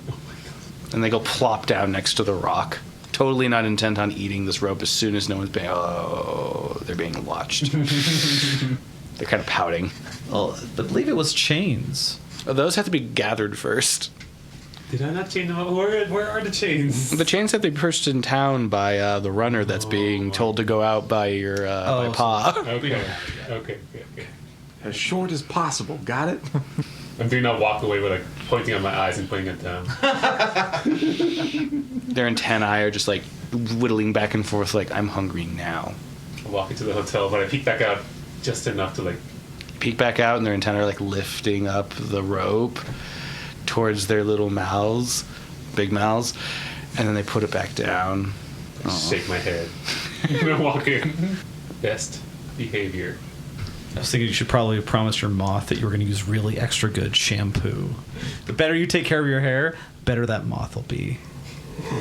And they go plop down next to the rock. Totally not intent on eating this rope as soon as no one's being... Oh, they're being watched. They're kind of pouting. Well, I believe it was chains. Those have to be gathered first. Did I not chain them up? Where are the chains? The chains have to be purchased in town by the runner that's being told to go out by your by Pa. Okay. As short as possible. Got it? I'm doing not walk away with like pointing at my eyes and putting it down. Their antennae are just like whittling back and forth like, I'm hungry now. I walk into the hotel, but I peek back out just enough to like. Peek back out and their antennae are like lifting up the rope towards their little mouths, big mouths, and then they put it back down. Shake my head. And I walk in. Best behavior. I was thinking you should probably have promised your moth that you were going to use really extra good shampoo. The better you take care of your hair, the better that moth will be.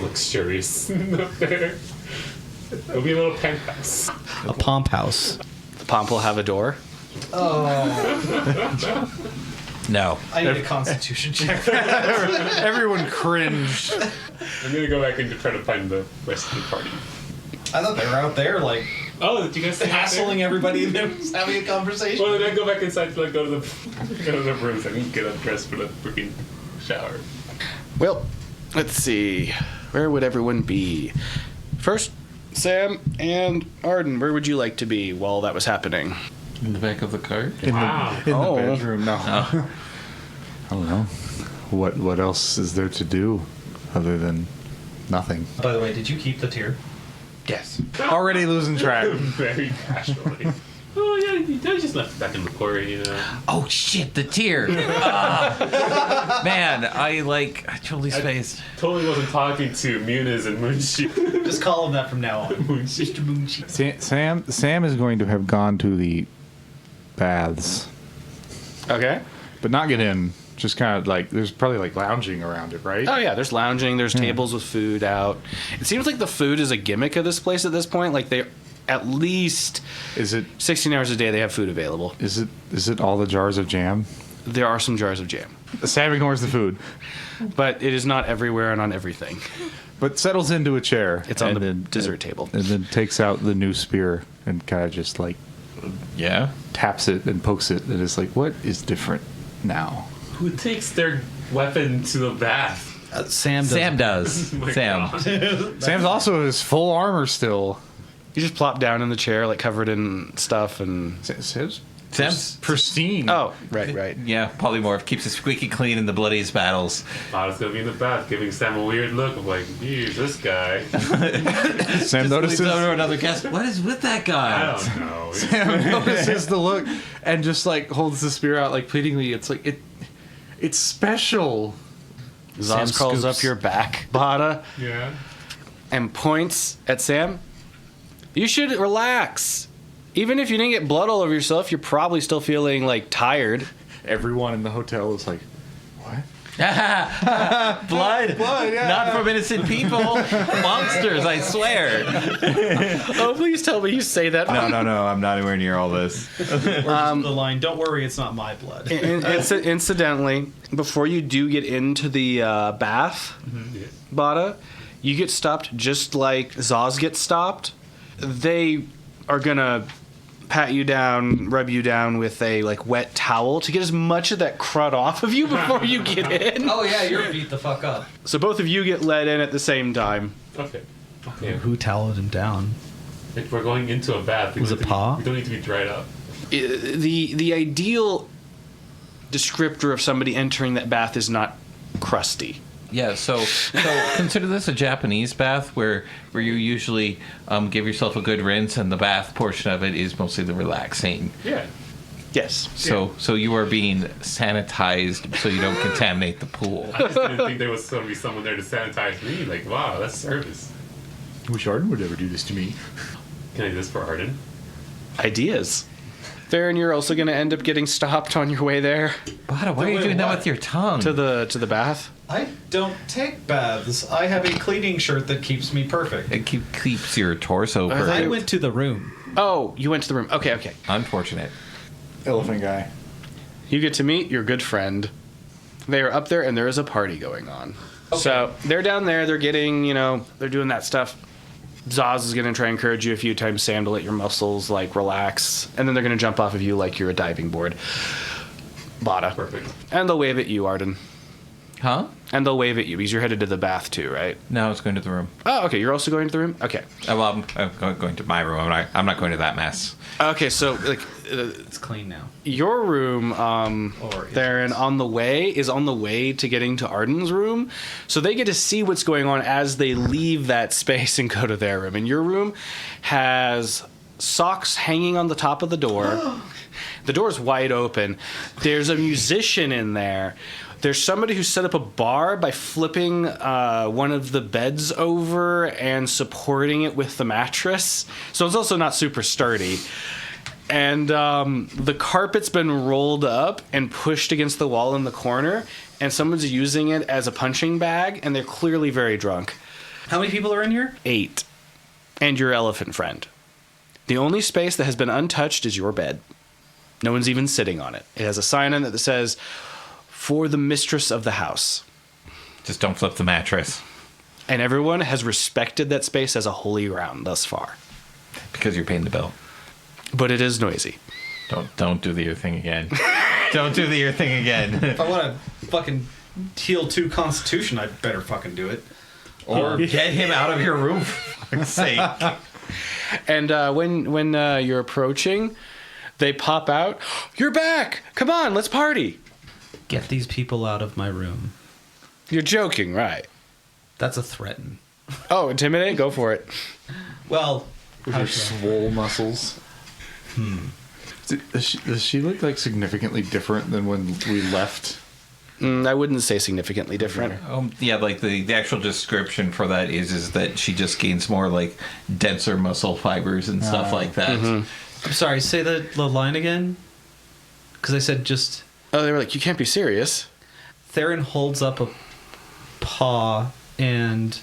Luxurious up there. It'll be a little penthouse. A pomp house. The pomp will have a door. No. I need a constitution check. Everyone cringed. I'm gonna go back in to try to find the rest of the party. I thought they were out there, like, Oh, did you guys say hassling everybody and them just having a conversation. Well, then I go back inside to like go to the rooms and get undressed for the freaking shower. Well, let's see. Where would everyone be? First, Sam and Arden, where would you like to be while that was happening? In the back of the cart? Wow. In Oh. the bedroom, no. I don't know. What else is there to do other than nothing? By the way, did you keep the tear? Yes. Already losing track. Very casually. Oh yeah, I just left it back in the quarry, you know. Oh shit, the tear. Man, I totally spaced. Totally wasn't talking to Muniz and Moonshi. Just call him that from now on. Moonshi. Mr. Moonshi. Sam is going to have gone to the baths, Okay. but not get in. Just kind of like there's probably like lounging around it, right? Oh yeah, there's lounging, there's tables with food out. It seems like the food is a gimmick of this place at this point. Like they at least Is it 16 hours a day they have food available. is it all the jars of jam? There are some jars of jam, Sam ignores the food, but it is not everywhere and on everything. but settles into a chair. It's on and the dessert table. And then takes out the new spear and kind of just like Yeah. taps it and pokes it, and it's like, what is different now? Who takes their weapon to the bath? Sam does. Sam does. Oh my Sam. God. Sam's also in his full armor still. You just plop down in the chair, like covered in stuff, and Sam's. pristine. oh, right. Yeah, polymorph keeps it squeaky clean in the bloodiest battles. Bata's gonna be in the bath, giving Sam a weird look of like, "Ew, this guy." Sam Leans notices. over to another guest. What is with that I guy? don't know. Sam notices the look and just like holds the spear out like pleadingly. It's like it's special. Zaz Sam crawls scoops. up your back, Bata, Yeah. and points at Sam. You should relax. Even if you didn't get blood all over yourself, you're probably still feeling like tired. Everyone in the hotel is like, what? Blood? Blood, yeah. Not from innocent people. Monsters, I swear. Oh, please tell me you say that. No, I'm not anywhere near all this. The line, don't worry, it's not my blood. Incidentally, before you do get into the bath, Yeah. Bata, you get stopped just like Zaz gets stopped. They are gonna pat you down, rub you down with a like wet towel to get as much of that crud off of you before you get in. Oh yeah, you're beat the fuck up. So both of you get let in at the same time. Okay. Okay. Who toweled him down? If we're going into a bath, Was it Pa? We don't need to be dried up. The ideal descriptor of somebody entering that bath is not crusty. Yeah, so consider this a Japanese bath where you usually give yourself a good rinse, and the bath portion of it is mostly the relaxing. Yeah. Yes. So you are being sanitized so you don't contaminate the pool. I just didn't think there was going to be someone there to sanitize me. Like, wow, that's service. Wish Arden would ever do this to me. Can I do this for Arden? Ideas. Theron, you're also going to end up getting stopped on your way there Bata, why are you Wait, doing that what? with your tongue? to the bath. I don't take baths. I have a cleaning shirt that keeps me perfect. It keeps your torso I perfect. I went to the room. Oh, you went to the room. Okay. Unfortunate. Elephant guy. You get to meet your good friend. They are up there, and there is a party going on. So they're down there. They're getting, they're doing that stuff. Zaz is going to try and encourage you a few times, Sam, to let your muscles, like, relax. And then they're going to jump off of you like you're a diving board. Bata. Perfect. And they'll wave at you, Arden. Huh? And they'll wave at you because you're headed to the bath, too, right? No, it's going to the room. Oh, okay. You're also going to the room? Okay. Well, I'm going to my room. I'm not going to that mess. Okay, so, like, It's clean now. your room, Or Theron, on the way to getting to Arden's room. So they get to see what's going on as they leave that space and go to their room. And your room has socks hanging on the top of the door. The door's wide open. There's a musician in there. There's somebody who set up a bar by flipping one of the beds over and supporting it with the mattress. So it's also not super sturdy. And the carpet's been rolled up and pushed against the wall in the corner, and someone's using it as a punching bag, and they're clearly very drunk. How many people are in here? 8. And your elephant friend. The only space that has been untouched is your bed. No one's even sitting on it. It has a sign on it that says, "For the mistress of the house." Just don't flip the mattress. And everyone has respected that space as a holy ground thus far. Because you're paying the bill. But it is noisy. Don't do the ear thing again. Don't do the ear thing again. If I want to fucking heal 2 Constitution, I better fucking do it. Or get him out of your room, for fuck's sake. And when you're approaching, they pop out. "You're back! Come on, let's party!" Get these people out of my room. You're joking, right? That's a threaten. Oh, intimidate? Go for it. Well, With your swole muscles. Does she look like significantly different than when we left? I wouldn't say significantly different. Yeah, like the actual description for that is that she just gains more like denser muscle fibers and stuff like that. I'm sorry, say the line again? Because I said just... Oh, they were like, "You can't be serious." Theron holds up a paw and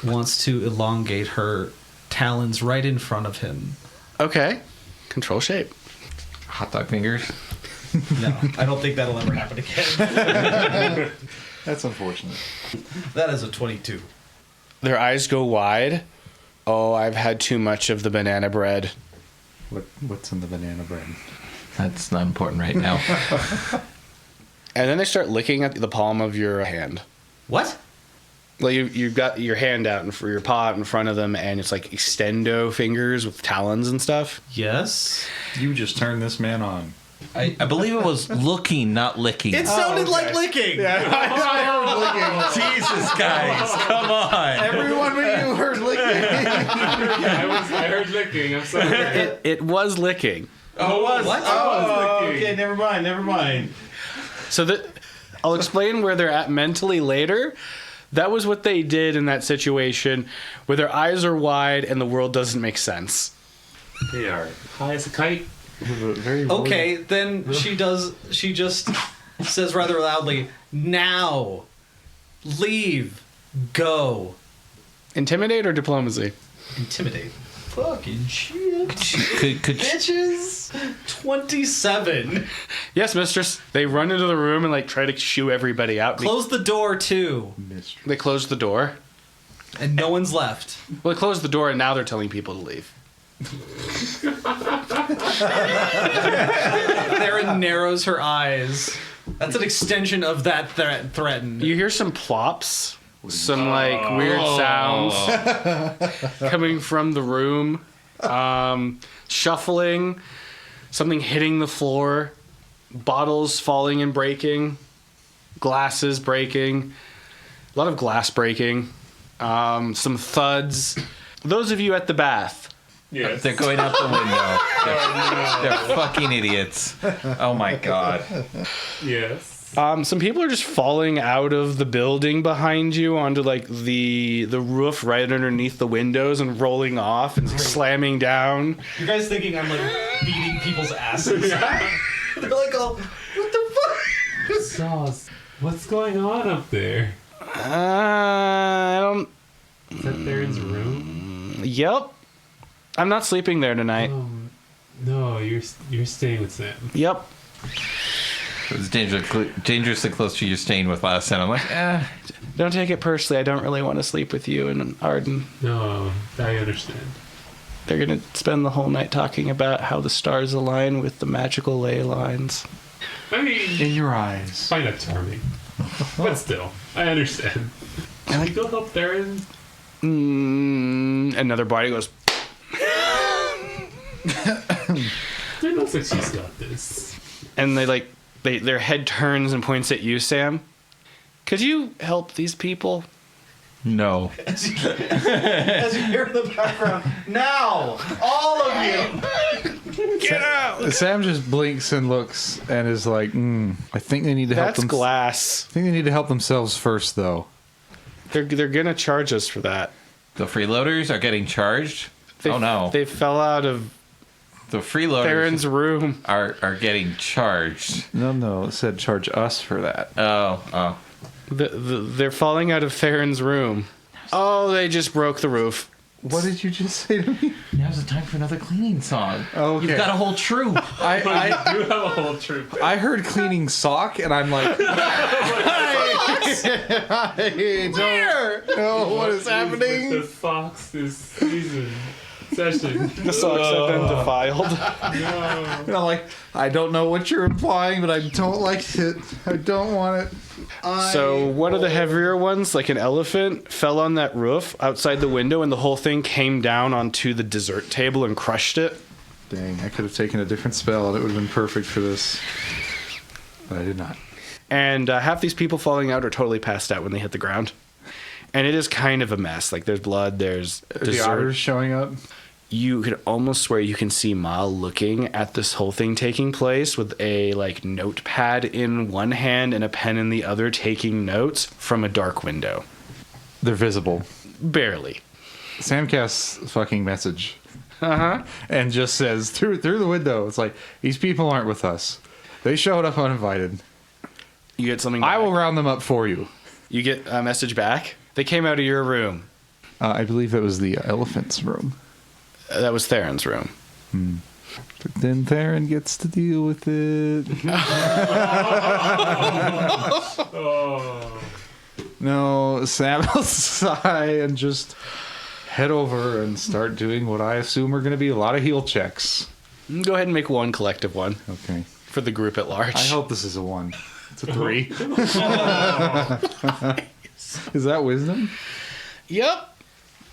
wants to elongate her talons right in front of him. Okay. Control shape. Hot dog fingers. No, I don't think that'll ever happen again. That's unfortunate. That is a 22. Their eyes go wide. Oh, I've had too much of the banana bread. What's in the banana bread? That's not important right now. And then they start licking at the palm of your hand. What? Well, you've got your hand out and for your paw out in front of them, and it's like extendo fingers with talons and stuff. Yes. You just turned this man on. I believe it was looking, not licking. It sounded like licking. Jesus, guys, come on. Everyone but you heard licking. I heard licking. I'm sorry. It was licking. Oh, it was. What? Oh, licking. Okay, never mind. So I'll explain where they're at mentally later. That was what they did in that situation where their eyes are wide and the world doesn't make sense. They are high as a kite. Okay, then she just says rather loudly, "Now, leave, go." Intimidate or diplomacy? Intimidate. Fucking shit. Could Bitches. 27. Yes, mistress. They run into the room and like try to shoo everybody out. Close the door too. They close the door. And no one's left. Well, they closed the door and now they're telling people to leave. Therrin narrows her eyes. That's an extension of that threaten. You hear some plops, some like weird sounds coming from the room, shuffling, something hitting the floor, bottles falling and breaking, glasses breaking, a lot of glass breaking, some thuds. Those of you at the bath. Yes. they're going out the window. They're fucking idiots. Oh my god. Yes. Some people are just falling out of the building behind you onto like the roof right underneath the windows and rolling off and slamming down. You guys thinking I'm like beating people's asses? They're like, "Oh, what the fuck?" Sauce. What's going on up there? I don't. Is that Theron's room? Yep. I'm not sleeping there tonight. No, you're staying with Sam. Yep. It was dangerously close to your staying with last time. I'm like, Don't take it personally. I don't really want to sleep with you and Arden. No, I understand. They're going to spend the whole night talking about how the stars align with the magical ley lines. I mean, In your eyes. find that charming. But still, I understand. Can we go help Theron? Another body goes. It looks like she's got this. And their head turns and points at you, Sam. Could you help these people? no. As you hear in the background, "Now, all of you, Get out! Sam just blinks and looks and is like, I think they need to help That's them. glass. I think they need to help themselves first, though. They're gonna charge us for that. The freeloaders are getting charged? Oh no. They fell out of The freeloaders Theron's room. are getting charged. No, it said charge us for that. Oh. They're falling out of Theron's room. Oh, they just broke the roof. What did you just say to me? Now's the time for another cleaning song. Okay. You've got a whole troop. I You have a whole troop. I heard cleaning sock, and I'm like, I don't know what is The happening. fox this season session. The socks have been defiled. And I'm like, I don't know what you're implying, but I don't like it. I don't want it. So one of the heavier ones, like an elephant, fell on that roof outside the window, and the whole thing came down onto the dessert table and crushed it. Dang, I could have taken a different spell, and it would have been perfect for this. But I did not. And half these people falling out are totally passed out when they hit the ground. And it is kind of a mess. Like, there's blood, there's The dessert. otters showing up. You could almost swear you can see Mal looking at this whole thing taking place with a like notepad in one hand and a pen in the other, taking notes from a dark window. They're visible. Barely. Sam casts a fucking message. And just says through the window, it's like, these people aren't with us. They showed up uninvited. You get something back. I will round them up for you. You get a message back. They came out of your room. I believe it was the elephant's room. That was Theron's room. But then Therrin gets to deal with it. Oh. No, Sam will sigh and just head over and start doing what I assume are going to be a lot of heal checks. Go ahead and make one collective one Okay. for the group at large. I hope this is a 1. It's a 3. Is that wisdom? Yep.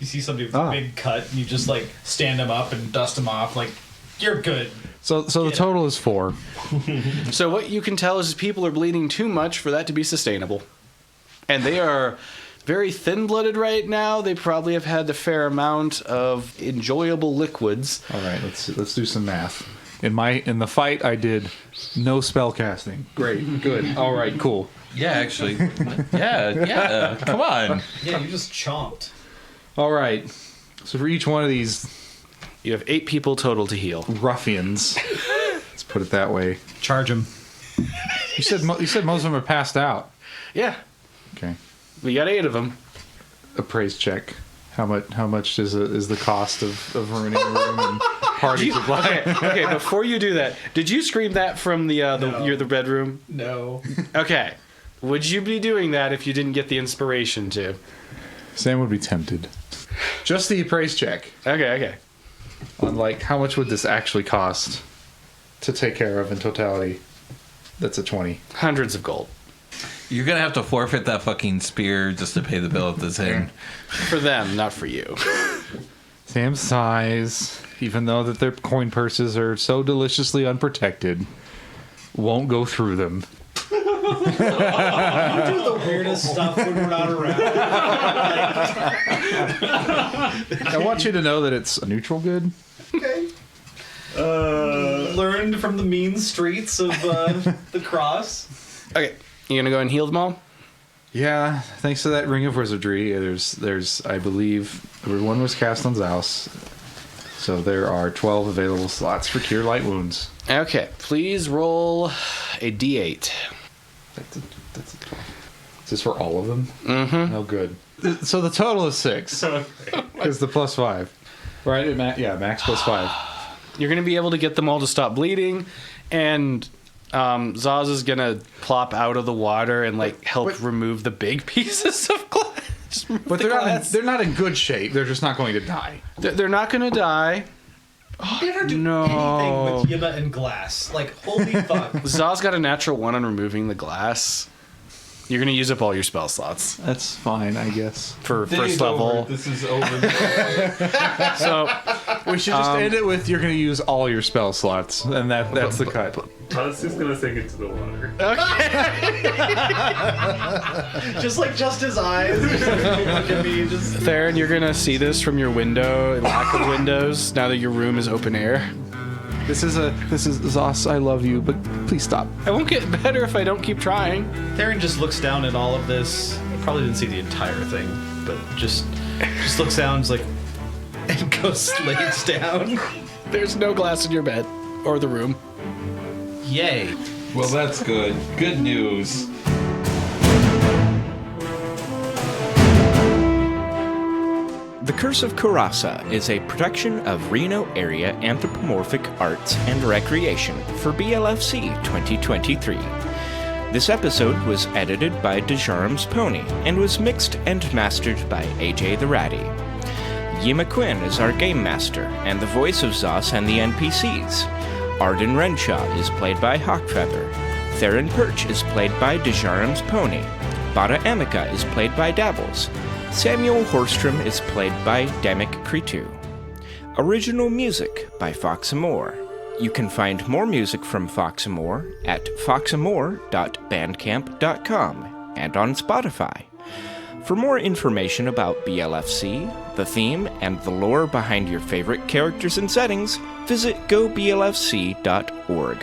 You see somebody with a big cut, and you just like stand them up and dust them off. Like, you're good. So the total is 4. So what you can tell is people are bleeding too much for that to be sustainable. And they are very thin-blooded right now. They probably have had a fair amount of enjoyable liquids. All right, let's do some math. In the fight, I did no spell casting. Great, good. All right, cool. Yeah, actually. Yeah. Come on. Yeah, you just chomped. All right. So for each one of these You have 8 people total to heal. ruffians, let's put it that way. Charge him. You said most of them are passed out. Yeah, Okay. we got 8 of them. Appraise check. How much is the cost of ruining a room and party supply? Okay, before you do that, did you scream that from the bedroom? No. Okay. Would you be doing that if you didn't get the inspiration to? Sam would be tempted. Just the appraise check. Okay. On like how much would this actually cost to take care of in totality? That's a 20. Hundreds of gold. You're going to have to forfeit that fucking spear just to pay the bill at this inn. For them, not for you. Sam sighs, even though that their coin purses are so deliciously unprotected. Won't go through them. You do the weirdest stuff when we're not around. I want you to know that it's a neutral good. Okay. Learned from the mean streets of the cross. Okay, you gonna go and heal them all? Yeah, thanks to that ring of wizardry, there's I believe one was cast on Zaus, so there are 12 available slots for cure light wounds. Okay, please roll a d8. That's a 12. Is this for all of them? Mm-hmm. Oh, good. So the total is 6. Is the plus 5. Right? Max plus 5. You're gonna be able to get them all to stop bleeding, and Zaz is gonna plop out of the water and help remove the big pieces of glass. But they're not in good shape. They're just not going to die. They're not gonna die. You never do anything with Yibba and glass. Like, holy fuck. Zaz got a natural 1 on removing the glass. You're gonna use up all your spell slots That's fine, I guess. for first level. This is over. So We should just end it with you're going to use all your spell slots, and that's the cut. Todd's just gonna sink into the water. just his eyes. Look at me. Just. Therrin, you're gonna see this from your window. Lack of windows now that your room is open air. This is Zos, I love you, but please stop. I won't get better if I don't keep trying. Therrin just looks down at all of this. Probably didn't see the entire thing, but just looks down, and goes lays down. There's no glass in your bed or the room. Yay. Well, that's good. Good news. The Curse of Coeurasa is a production of Reno Area Anthropomorphic Arts and Recreation for BLFC 2023. This episode was edited by Dejarum's Pony and was mixed and mastered by AJ the Ratty. Yima Quinn is our game master and the voice of Zos and the NPCs. Arden Renshaw is played by Hawkfeather. Theron Perch is played by Dejarum's Pony. Bata Amica is played by Dabbles. Samuel Horstrom is played by Demic Cretu. Original music by Foxamore. You can find more music from Foxamore at foxamore.bandcamp.com and on Spotify. For more information about BLFC, the theme, and the lore behind your favorite characters and settings, visit goblfc.org.